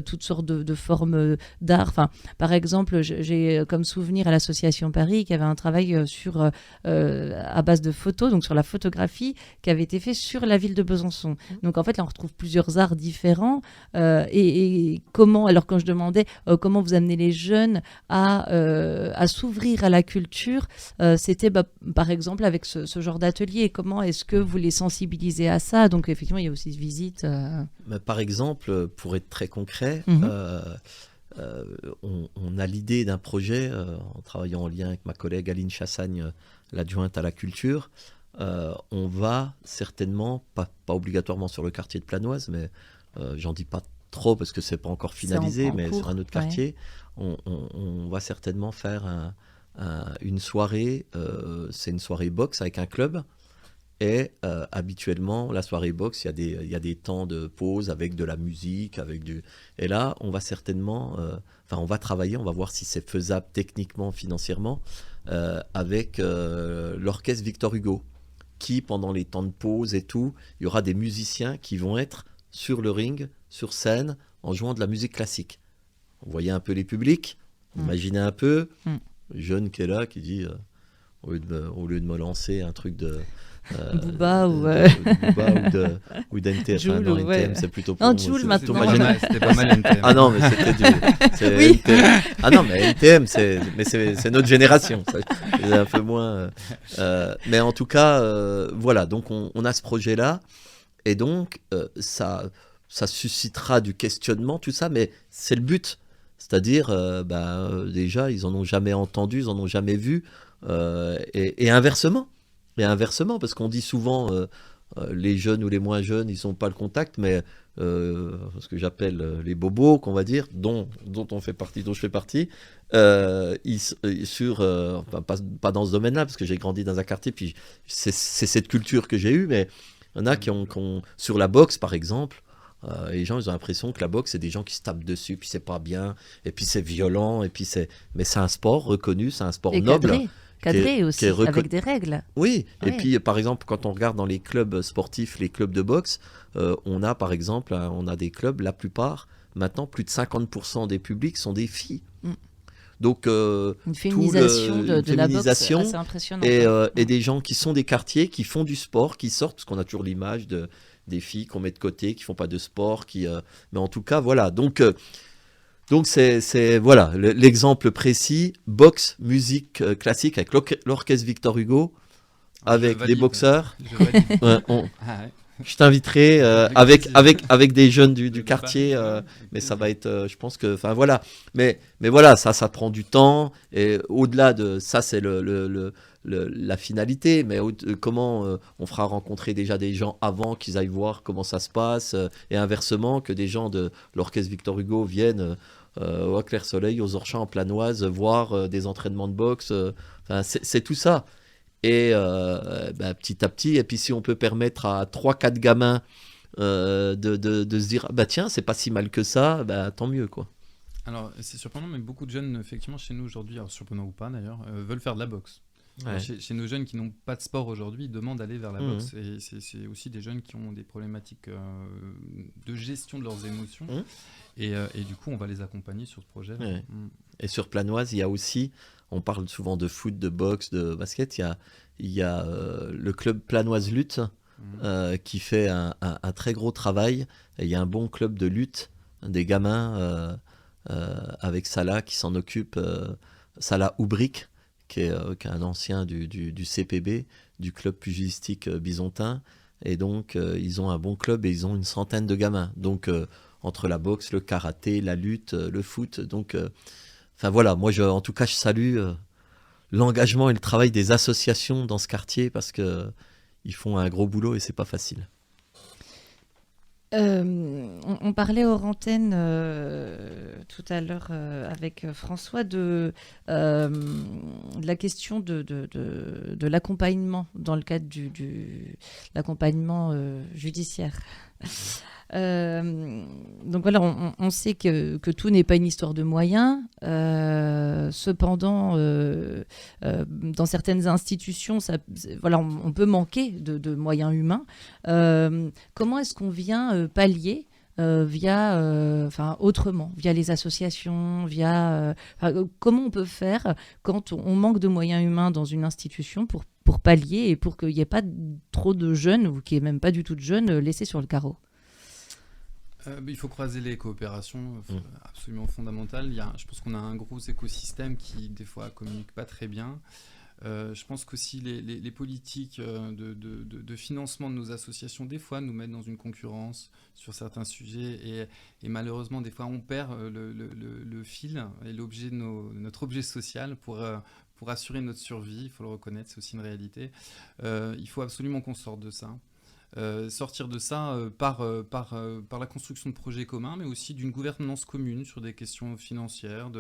toutes sortes de formes d'art. Enfin, par exemple, j'ai comme souvenir à l'Association Paris, qui avait un travail à base de photos, donc sur la photographie, qui avait été fait sur la ville de Besançon. Donc, en fait, là, on retrouve plusieurs arts différents et comment, alors quand je demandais comment vous amenez les jeunes à s'ouvrir à la culture, c'était par exemple avec ce genre d'atelier, comment est-ce que vous les sensibilisez à ça? Donc effectivement il y a aussi visite Par exemple, pour être très concret, on a l'idée d'un projet en travaillant en lien avec ma collègue Aline Chassagne, l'adjointe à la culture. On va certainement, pas obligatoirement sur le quartier de Planoise, mais j'en dis pas trop parce que c'est pas encore finalisé, mais sur un autre quartier, on va certainement faire une soirée, c'est une soirée boxe avec un club, et habituellement, la soirée boxe, il y a des temps de pause avec de la musique, et là, on va certainement, on va travailler, on va voir si c'est faisable techniquement, financièrement, avec l'orchestre Victor Hugo, qui, pendant les temps de pause et tout, il y aura des musiciens qui vont être sur le ring, sur scène, en jouant de la musique classique. Vous voyez un peu les publics, imaginez un peu, le jeune qui est là, qui dit, au lieu de me lancer un truc de... Booba ou d'NTM. Joule, non, NTM, c'est plutôt pour non, moi, Joule, plutôt maintenant. ma C'était pas mal NTM. Ah non, mais c'était Oui. NTM. Ah non, mais NTM, c'est notre génération. C'est un peu moins. Mais en tout cas, voilà. Donc on a ce projet-là, et donc ça suscitera du questionnement, tout ça, mais c'est le but. C'est-à-dire, déjà, ils en ont jamais entendu, ils en ont jamais vu, et inversement. Et inversement, parce qu'on dit souvent, les jeunes ou les moins jeunes, ils n'ont pas le contact, mais ce que j'appelle les bobos, qu'on va dire, dont je fais partie, pas dans ce domaine-là, parce que j'ai grandi dans un quartier, puis c'est cette culture que j'ai eue, mais Il y en a sur la boxe, par exemple, les gens ils ont l'impression que la boxe, c'est des gens qui se tapent dessus, puis c'est pas bien, et puis c'est violent, mais c'est un sport reconnu, c'est un sport Et noble. cadré aussi, qui est avec des règles. Oui, et Oui. puis par exemple, quand on regarde dans les clubs sportifs, les clubs de boxe, on a par exemple, on a des clubs, la plupart, maintenant, plus de 50% des publics sont des filles. Mm. Donc, Une féminisation une de la boxe féminisation assez impressionnante. et des gens qui sont des quartiers, qui font du sport, qui sortent, parce qu'on a toujours l'image des filles qu'on met de côté, qui font pas de sport, mais en tout cas, voilà. Donc c'est voilà l'exemple précis, boxe, musique classique avec l'orchestre Victor Hugo, avec des boxeurs. Je valide. Ouais, Ah ouais. je t'inviterai avec des jeunes du quartier, mais ça va être, je pense que, enfin voilà. Mais voilà, ça prend du temps et au-delà de ça, c'est la finalité. Mais comment on fera rencontrer déjà des gens avant qu'ils aillent voir comment ça se passe et inversement que des gens de l'orchestre Victor Hugo viennent au Clair-Soleil, aux Orchamps, en Planoise, voir des entraînements de boxe. Enfin, c'est tout ça. Et petit à petit, et puis si on peut permettre à 3-4 gamins de se dire, bah tiens, c'est pas si mal que ça, bah, tant mieux, quoi. Alors, c'est surprenant, mais beaucoup de jeunes, effectivement, chez nous aujourd'hui, alors surprenant ou pas d'ailleurs, veulent faire de la boxe. Ouais. Chez nos jeunes qui n'ont pas de sport aujourd'hui, ils demandent d'aller vers la Mhm. boxe. Et c'est aussi des jeunes qui ont des problématiques de gestion de leurs émotions. Mhm. Et du coup, on va les accompagner sur ce projet. Ouais. Et sur Planoise, il y a aussi, on parle souvent de foot, de boxe, de basket, il y a le club Planoise Lutte qui fait un très gros travail. Et il y a un bon club de lutte, des gamins avec Salah qui s'en occupe, Salah Oubric, qui est un ancien du CPB, du club pugilistique byzantin. Et donc, ils ont un bon club et ils ont une centaine de gamins. Donc, entre la boxe, le karaté, la lutte, le foot. Donc, enfin voilà, moi, en tout cas, je salue l'engagement et le travail des associations dans ce quartier parce que ils font un gros boulot et c'est pas facile. On parlait hors antenne tout à l'heure avec François de la question de l'accompagnement dans le cadre de l'accompagnement judiciaire. Donc voilà, on sait que tout n'est pas une histoire de moyens. Cependant, dans certaines institutions, voilà, on peut manquer de moyens humains. Comment est-ce qu'on vient pallier autrement, via les associations, comment on peut faire quand on manque de moyens humains dans une institution pour pallier et pour qu'il n'y ait pas trop de jeunes, ou qu'il n'y ait même pas du tout de jeunes, laissés sur le carreau? Il faut croiser les coopérations, absolument fondamentales. Je pense qu'on a un gros écosystème qui, des fois, communique pas très bien. Je pense qu'aussi les politiques de financement de nos associations, des fois, nous mettent dans une concurrence sur certains sujets. Et malheureusement, des fois, on perd le fil et notre objet social pour assurer notre survie. Il faut le reconnaître, c'est aussi une réalité. Il faut absolument qu'on sorte de ça. Sortir de ça par la construction de projets communs, mais aussi d'une gouvernance commune sur des questions financières,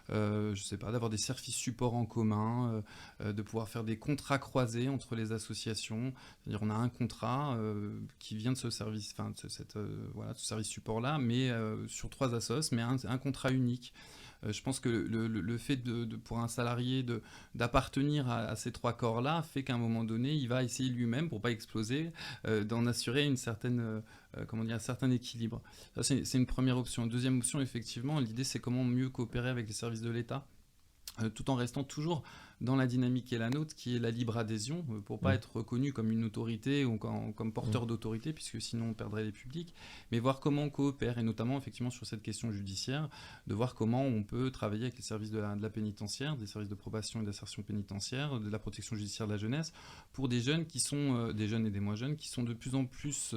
je sais pas, d'avoir des services supports en commun, de pouvoir faire des contrats croisés entre les associations. C'est-à-dire, on a un contrat qui vient de ce service, de ce service support-là, mais sur 3 assos, mais un contrat unique. Je pense que le fait pour un salarié d'appartenir à ces 3 corps-là fait qu'à un moment donné, il va essayer lui-même, pour ne pas exploser, d'en assurer un certain équilibre. Ça, c'est une première option. Une deuxième option, effectivement, l'idée, c'est comment mieux coopérer avec les services de l'État, tout en restant toujours dans la dynamique qui est la nôtre, qui est la libre adhésion, pour pas être reconnu comme une autorité ou comme porteur d'autorité, puisque sinon on perdrait les publics, mais voir comment on coopère, et notamment effectivement sur cette question judiciaire, de voir comment on peut travailler avec les services de la pénitentiaire, des services de probation et d'insertion pénitentiaire, de la protection judiciaire de la jeunesse, pour des jeunes qui sont, des jeunes et des moins jeunes, qui sont de plus en plus,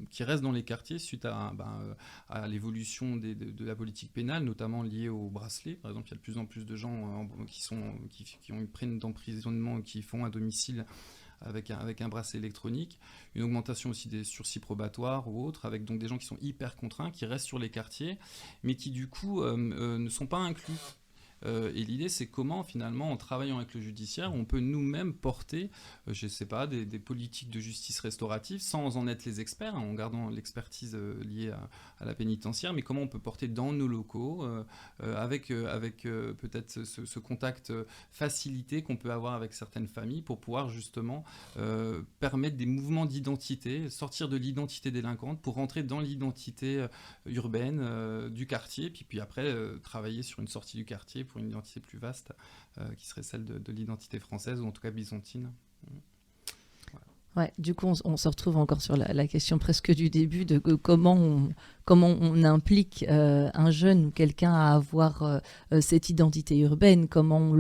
qui restent dans les quartiers suite à l'évolution de la politique pénale, notamment liée au bracelet. Par exemple, il y a de plus en plus de gens qui ont une peine d'emprisonnement, qui font un domicile avec un bracelet électronique, une augmentation aussi des sursis probatoires ou autres, avec donc des gens qui sont hyper contraints, qui restent sur les quartiers, mais qui du coup ne sont pas inclus. Et l'idée, c'est comment, finalement, en travaillant avec le judiciaire, on peut nous-mêmes porter, je ne sais pas, des politiques de justice restaurative, sans en être les experts, en gardant l'expertise liée à la pénitentiaire, mais comment on peut porter dans nos locaux, avec peut-être ce contact facilité qu'on peut avoir avec certaines familles, pour pouvoir justement permettre des mouvements d'identité, sortir de l'identité délinquante pour rentrer dans l'identité urbaine du quartier, puis après travailler sur une sortie du quartier pour une identité plus vaste qui serait celle de l'identité française ou en tout cas byzantine. Ouais, du coup, on se retrouve encore sur la question presque du début de comment on implique un jeune ou quelqu'un à avoir cette identité urbaine, comment on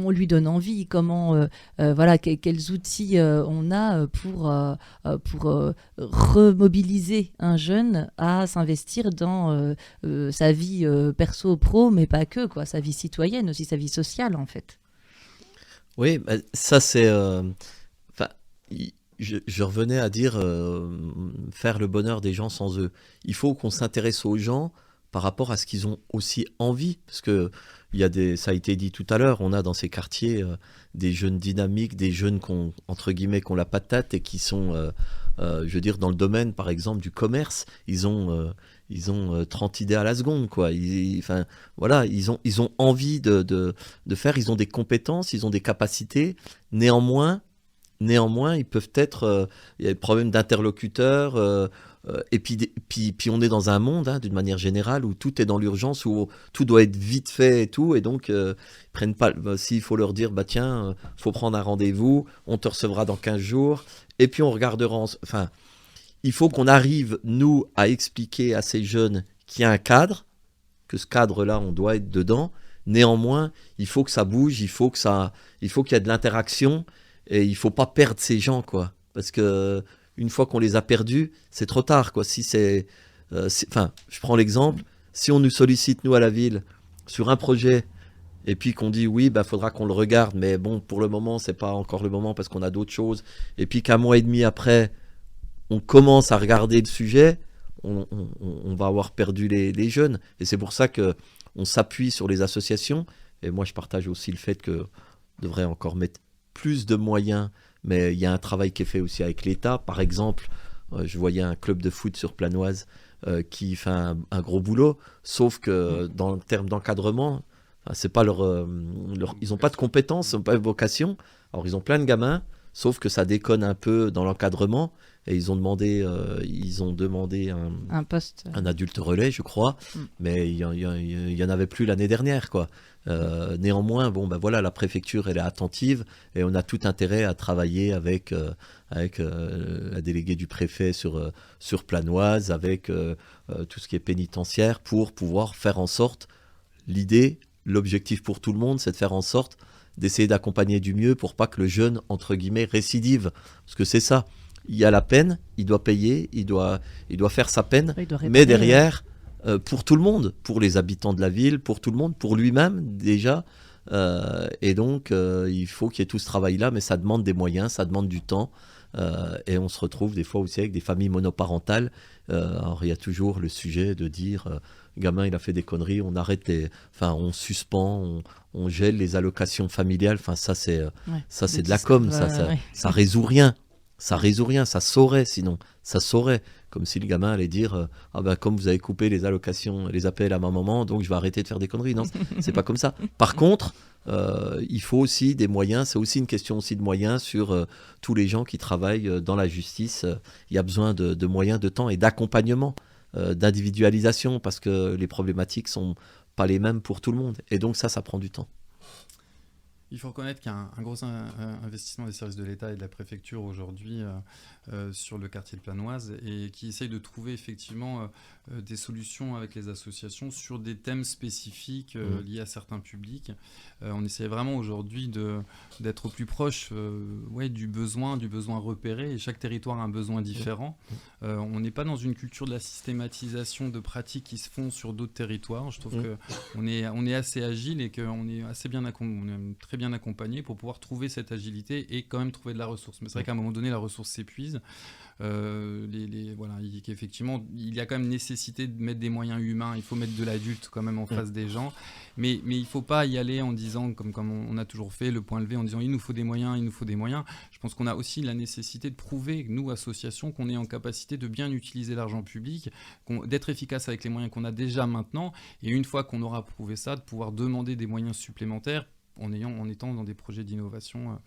lui donne envie, voilà, quels outils on a pour remobiliser un jeune à s'investir dans sa vie perso-pro, mais pas que, quoi, sa vie citoyenne, aussi sa vie sociale, en fait. Oui, bah, ça c'est... je revenais à dire faire le bonheur des gens sans eux. Il faut qu'on s'intéresse aux gens par rapport à ce qu'ils ont aussi envie. Parce que ça a été dit tout à l'heure, on a dans ces quartiers des jeunes dynamiques, des jeunes entre guillemets, qui ont la patate et qui sont, je veux dire, dans le domaine, par exemple, du commerce. Ils ont 30 idées à la seconde, quoi. Voilà, ils ont envie de faire, ils ont des compétences, ils ont des capacités. Néanmoins, ils peuvent être... il y a des problèmes d'interlocuteurs. Et puis on est dans un monde, hein, d'une manière générale, où tout est dans l'urgence, où tout doit être vite fait et tout. Et donc, ils prennent pas... s'il faut leur dire, tiens, faut prendre un rendez-vous, on te recevra dans 15 jours. Et puis on regardera... Enfin, il faut qu'on arrive, nous, à expliquer à ces jeunes qu'il y a un cadre, que ce cadre-là, on doit être dedans. Néanmoins, il faut que ça bouge, il faut qu'il y ait de l'interaction. Et il faut pas perdre ces gens, quoi. Parce que une fois qu'on les a perdus, c'est trop tard, quoi. Si je prends l'exemple, si on nous sollicite, nous, à la ville, sur un projet, et puis qu'on dit oui, faudra qu'on le regarde, mais bon, pour le moment, c'est pas encore le moment parce qu'on a d'autres choses. Et puis qu'un mois et demi après, on commence à regarder le sujet, on va avoir perdu les jeunes. Et c'est pour ça que on s'appuie sur les associations. Et moi, je partage aussi le fait que on devrait encore mettre plus de moyens, mais il y a un travail qui est fait aussi avec l'État. Par exemple, je voyais un club de foot sur Planoise qui fait un gros boulot, sauf que dans le terme d'encadrement, c'est pas ils n'ont pas de compétences, ils n'ont pas de vocation. Alors ils ont plein de gamins, sauf que ça déconne un peu dans l'encadrement. Et ils ont demandé un poste, un adulte relais, je crois, mais il y en avait plus l'année dernière, quoi. Néanmoins, voilà, la préfecture elle est attentive et on a tout intérêt à travailler avec la déléguée du préfet sur Planoise, avec tout ce qui est pénitentiaire, pour pouvoir faire en sorte. L'objectif pour tout le monde, c'est de faire en sorte d'essayer d'accompagner du mieux pour pas que le jeune, entre guillemets, récidive, parce que c'est ça. Il y a la peine, il doit payer, il doit faire sa peine, mais derrière, pour tout le monde, pour les habitants de la ville, pour tout le monde, pour lui-même déjà. Et donc, il faut qu'il y ait tout ce travail-là, mais ça demande des moyens, ça demande du temps. Et on se retrouve des fois aussi avec des familles monoparentales. Alors, il y a toujours le sujet de dire, gamin, il a fait des conneries, on arrête on suspend, on gèle les allocations familiales. Enfin, ça, c'est de la com, ça résout rien. Ça résout rien, ça saurait sinon. Ça saurait. Comme si le gamin allait dire comme vous avez coupé les allocations, les APL à ma maman, donc je vais arrêter de faire des conneries. Non, c'est pas comme ça. Par contre, il faut aussi des moyens. C'est aussi une question aussi de moyens sur tous les gens qui travaillent dans la justice. Il y a besoin de moyens, de temps et d'accompagnement, d'individualisation, parce que les problématiques sont pas les mêmes pour tout le monde. Et donc ça prend du temps. Il faut reconnaître qu'il y a un gros investissement des services de l'État et de la préfecture aujourd'hui sur le quartier de Planoise, et qui essaye de trouver effectivement des solutions avec les associations sur des thèmes spécifiques liés à certains publics. On essaie vraiment aujourd'hui d'être au plus proche du besoin repéré, et chaque territoire a un besoin différent. On n'est pas dans une culture de la systématisation de pratiques qui se font sur d'autres territoires. Je trouve qu'on est assez agile et qu'on est assez bien accompagné, bien accompagné pour pouvoir trouver cette agilité et quand même trouver de la ressource. Mais c'est vrai qu'à un moment donné, la ressource s'épuise. Voilà, qu'effectivement, il y a quand même nécessité de mettre des moyens humains. Il faut mettre de l'adulte quand même en face des gens. Mais il ne faut pas y aller en disant, comme on a toujours fait, le point levé, en disant il nous faut des moyens, il nous faut des moyens. Je pense qu'on a aussi la nécessité de prouver, nous, associations, qu'on est en capacité de bien utiliser l'argent public, d'être efficace avec les moyens qu'on a déjà maintenant. Et une fois qu'on aura prouvé ça, de pouvoir demander des moyens supplémentaires en étant dans des projets d'innovation.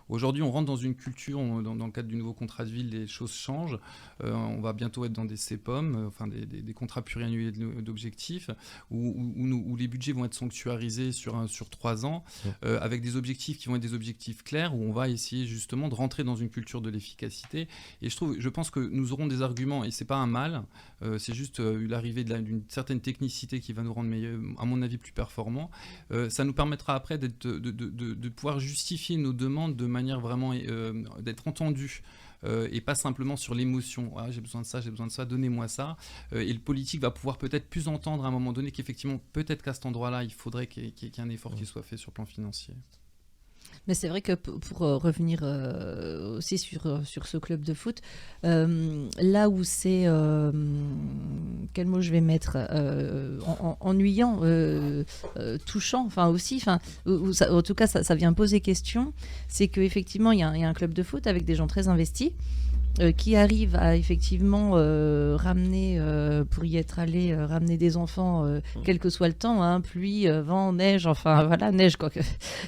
Aujourd'hui, on rentre dans une culture, dans le cadre du nouveau contrat de ville, les choses changent. On va bientôt être dans des CPOM, enfin des contrats pluriannuels d'objectifs, où les budgets vont être sanctuarisés sur 3 ans, avec des objectifs qui vont être des objectifs clairs, où on va essayer justement de rentrer dans une culture de l'efficacité. Et je pense que nous aurons des arguments, et c'est pas un mal, c'est juste l'arrivée d'une certaine technicité qui va nous rendre meilleurs, à mon avis, plus performants. Ça nous permettra après de pouvoir justifier nos demandes de manière vraiment d'être entendu et pas simplement sur l'émotion. Ah, j'ai besoin de ça, donnez-moi ça. Et le politique va pouvoir peut-être plus entendre à un moment donné qu'effectivement, peut-être qu'à cet endroit-là, il faudrait qu'il y ait un effort qui soit fait sur le plan financier. Mais c'est vrai que pour revenir aussi sur ce club de foot, là où c'est, quel mot je vais mettre, ennuyant, touchant, enfin aussi, en tout cas ça vient poser question, c'est qu'effectivement il y a un club de foot avec des gens très investis, qui arrive à effectivement ramener, pour y être allé, ramener des enfants, quel que soit le temps, hein, pluie, vent, neige, enfin voilà, neige, quoique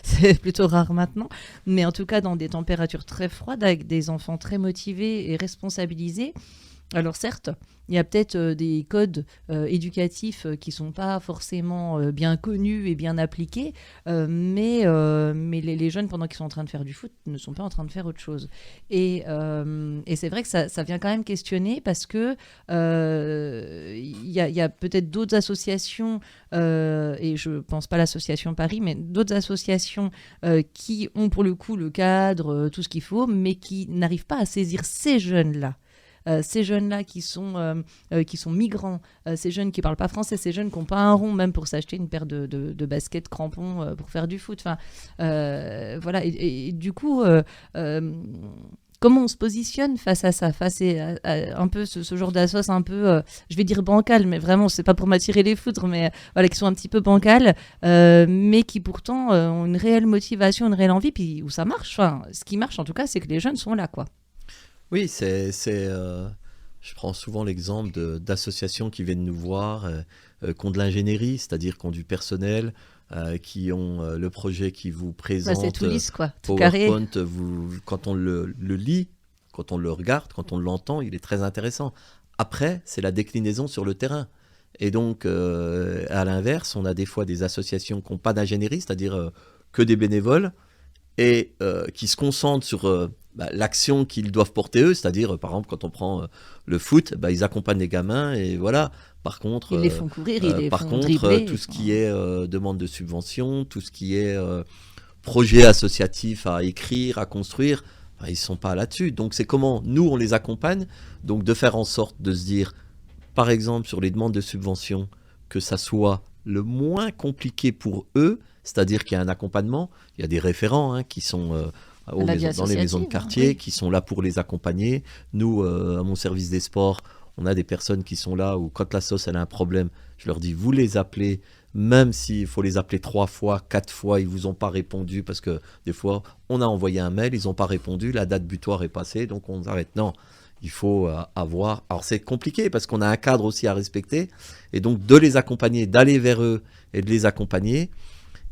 c'est plutôt rare maintenant, mais en tout cas dans des températures très froides, avec des enfants très motivés et responsabilisés. Alors certes, il y a peut-être des codes éducatifs qui ne sont pas forcément bien connus et bien appliqués, mais les jeunes, pendant qu'ils sont en train de faire du foot, ne sont pas en train de faire autre chose. Et c'est vrai que ça vient quand même questionner, parce que y a peut-être d'autres associations, et je ne pense pas à l'association Paris, mais d'autres associations qui ont pour le coup le cadre, tout ce qu'il faut, mais qui n'arrivent pas à saisir ces jeunes-là. Ces jeunes-là qui sont migrants, ces jeunes qui ne parlent pas français, ces jeunes qui n'ont pas un rond même pour s'acheter une paire de baskets crampons pour faire du foot. Enfin, voilà. Et du coup, comment on se positionne face à ça, face à un peu ce genre d'assos un peu, je vais dire bancal, mais vraiment, c'est pas pour m'attirer les foudres, mais voilà, qui sont un petit peu bancales, mais qui pourtant ont une réelle motivation, une réelle envie, puis où ça marche. Enfin, ce qui marche en tout cas, c'est que les jeunes sont là, quoi. Oui, je prends souvent l'exemple d'associations qui viennent nous voir, qui ont de l'ingénierie, c'est-à-dire qui ont du personnel, qui ont le projet qui vous présente. C'est tout lisse, quoi, tout PowerPoint, carré. Quand on le lit, quand on le regarde, quand on l'entend, il est très intéressant. Après, c'est la déclinaison sur le terrain. Et donc, à l'inverse, on a des fois des associations qui n'ont pas d'ingénierie, c'est-à-dire que des bénévoles, et qui se concentrent sur l'action qu'ils doivent porter eux, c'est-à-dire par exemple quand on prend le foot, ils accompagnent les gamins et voilà. Par contre, ils les font courir, ils les font dribbler. Tout ce qui est demande de subvention, tout ce qui est projet associatif à écrire, à construire, ils ne sont pas là-dessus. Donc c'est comment nous on les accompagne, donc de faire en sorte de se dire, par exemple sur les demandes de subvention, que ça soit le moins compliqué pour eux, c'est-à-dire qu'il y a un accompagnement, il y a des référents qui sont dans les maisons de quartier, qui sont là pour les accompagner. Nous, à mon service des sports, on a des personnes qui sont là où quand la sauce elle a un problème, je leur dis vous les appelez, même s'il faut les appeler 3 fois, 4 fois, ils vous ont pas répondu parce que des fois on a envoyé un mail, ils n'ont pas répondu, la date butoir est passée, donc on arrête. Non, il faut avoir. Alors c'est compliqué parce qu'on a un cadre aussi à respecter, et donc de les accompagner, d'aller vers eux et de les accompagner.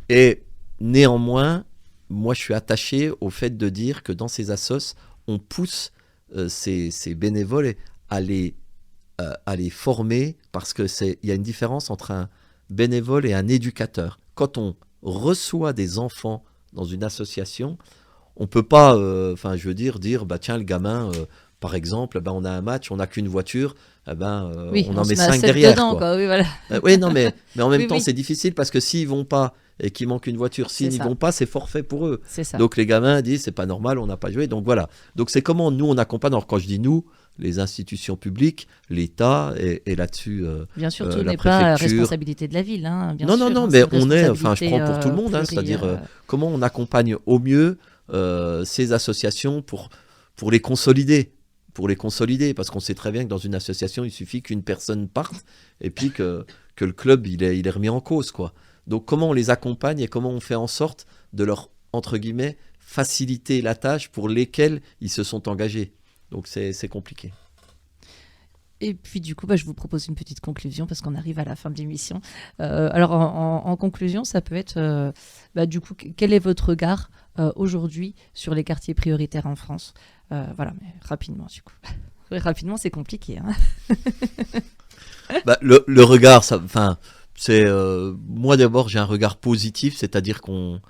Et néanmoins, moi je suis attaché au fait de dire que dans ces assos, on pousse ces bénévoles à les former, parce que il y a une différence entre un bénévole et un éducateur. Quand on reçoit des enfants dans une association, on peut pas, dire tiens le gamin, par exemple, on a un match, on n'a qu'une voiture, oui, on en met 5 derrière. Dedans, quoi. Oui, voilà. Oui, non, mais en même temps, oui. c'est difficile parce que s'ils vont pas, et qu'il manque une voiture. S'ils n'y vont pas, c'est forfait pour eux. C'est ça. Donc les gamins disent c'est pas normal, on n'a pas joué. Donc voilà. Donc c'est comment nous on accompagne. Alors quand je dis nous, les institutions publiques, l'État et là-dessus. Bien sûr, tout la n'est pas préfecture. responsabilité de la ville. Hein, bien Non, sûr, non, hein, mais c'est une on est. Enfin, je prends pour tout le monde, responsabilité, c'est-à-dire comment on accompagne au mieux ces associations pour les consolider. Pour les consolider, parce qu'on sait très bien que dans une association, il suffit qu'une personne parte et puis que le club il est remis en cause, quoi. Donc comment on les accompagne et comment on fait en sorte de leur, entre guillemets, faciliter la tâche pour lesquelles ils se sont engagés. Donc c'est compliqué. Et puis du coup, je vous propose une petite conclusion parce qu'on arrive à la fin de l'émission. Alors en conclusion, ça peut être, du coup, quel est votre regard aujourd'hui sur les quartiers prioritaires en France? Voilà, mais rapidement du coup. Oui, rapidement, c'est compliqué. Hein. Le regard, c'est moi d'abord j'ai un regard positif, c'est-à-dire qu'on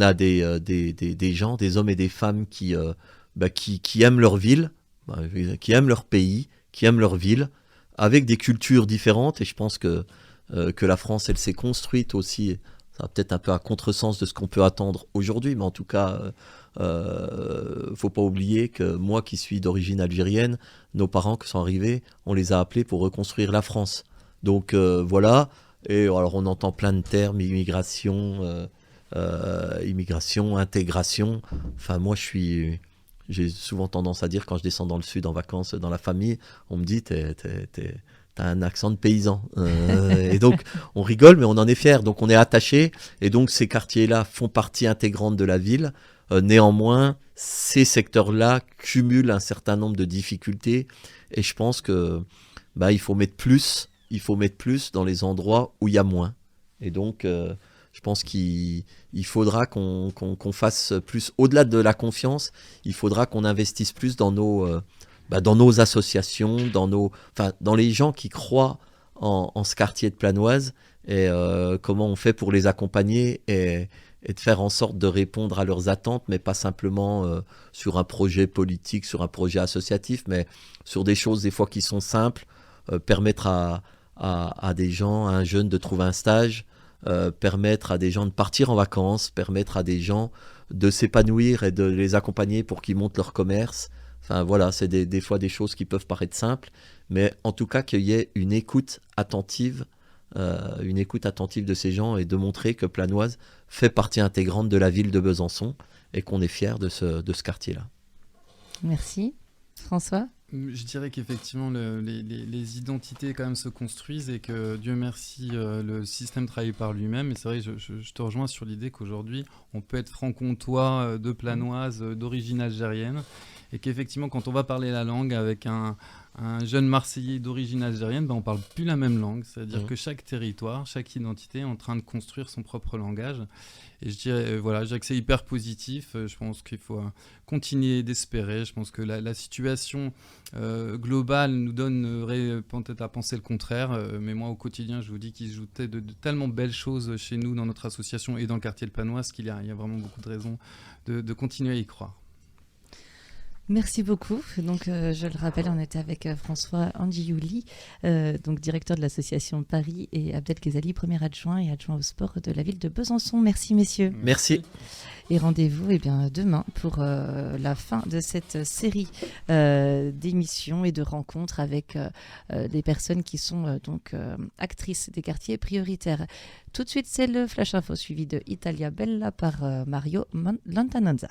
a des gens, des hommes et des femmes qui aiment leur ville, qui aiment leur pays, qui aiment leur ville, avec des cultures différentes. Et je pense que la France, elle s'est construite aussi, ça va peut-être un peu à contresens de ce qu'on peut attendre aujourd'hui, mais en tout cas, faut pas oublier que moi qui suis d'origine algérienne, nos parents qui sont arrivés, on les a appelés pour reconstruire la France. Donc voilà, et alors on entend plein de termes, immigration, intégration. Enfin moi j'ai souvent tendance à dire quand je descends dans le sud en vacances dans la famille, on me dit t'as un accent de paysan. Et donc on rigole mais on en est fiers, donc on est attaché et donc ces quartiers-là font partie intégrante de la ville. Néanmoins, ces secteurs-là cumulent un certain nombre de difficultés et je pense que il faut mettre plus dans les endroits où il y a moins. Et donc je pense qu'il faudra qu'on fasse plus, au-delà de la confiance, il faudra qu'on investisse plus dans nos associations, dans les gens qui croient en ce quartier de Planoise et comment on fait pour les accompagner et de faire en sorte de répondre à leurs attentes, mais pas simplement sur un projet politique, sur un projet associatif, mais sur des choses des fois qui sont simples, permettre à des gens, à un jeune de trouver un stage, permettre à des gens de partir en vacances, permettre à des gens de s'épanouir et de les accompagner pour qu'ils montent leur commerce. Enfin voilà, c'est des fois des choses qui peuvent paraître simples, mais en tout cas qu'il y ait une écoute attentive de ces gens et de montrer que Planoise fait partie intégrante de la ville de Besançon et qu'on est fiers de ce quartier-là. Merci. François ? Je dirais qu'effectivement, les identités quand même se construisent et que, Dieu merci, le système travaille par lui-même. Et c'est vrai, je te rejoins sur l'idée qu'aujourd'hui, on peut être franc-comtois, de Planoise, d'origine algérienne. Et qu'effectivement, quand on va parler la langue avec un jeune Marseillais d'origine algérienne, on ne parle plus la même langue. C'est-à-dire que chaque territoire, chaque identité est en train de construire son propre langage. Et je dirais que c'est hyper positif. Je pense qu'il faut continuer d'espérer. Je pense que la situation globale nous donnerait peut-être à penser le contraire. Mais moi, au quotidien, je vous dis qu'il se joue de tellement belles choses chez nous, dans notre association et dans le quartier de Planoise, qu'il y a vraiment beaucoup de raisons de continuer à y croire. Merci beaucoup. Donc, je le rappelle, on était avec François Andjiouli, donc directeur de l'association Paris, et Abdel Ghezali, premier adjoint et adjoint au sport de la ville de Besançon. Merci, messieurs. Merci. Et rendez-vous demain pour la fin de cette série d'émissions et de rencontres avec des personnes qui sont actrices des quartiers prioritaires. Tout de suite, c'est le Flash Info suivi de Italia Bella par Mario Lontananza.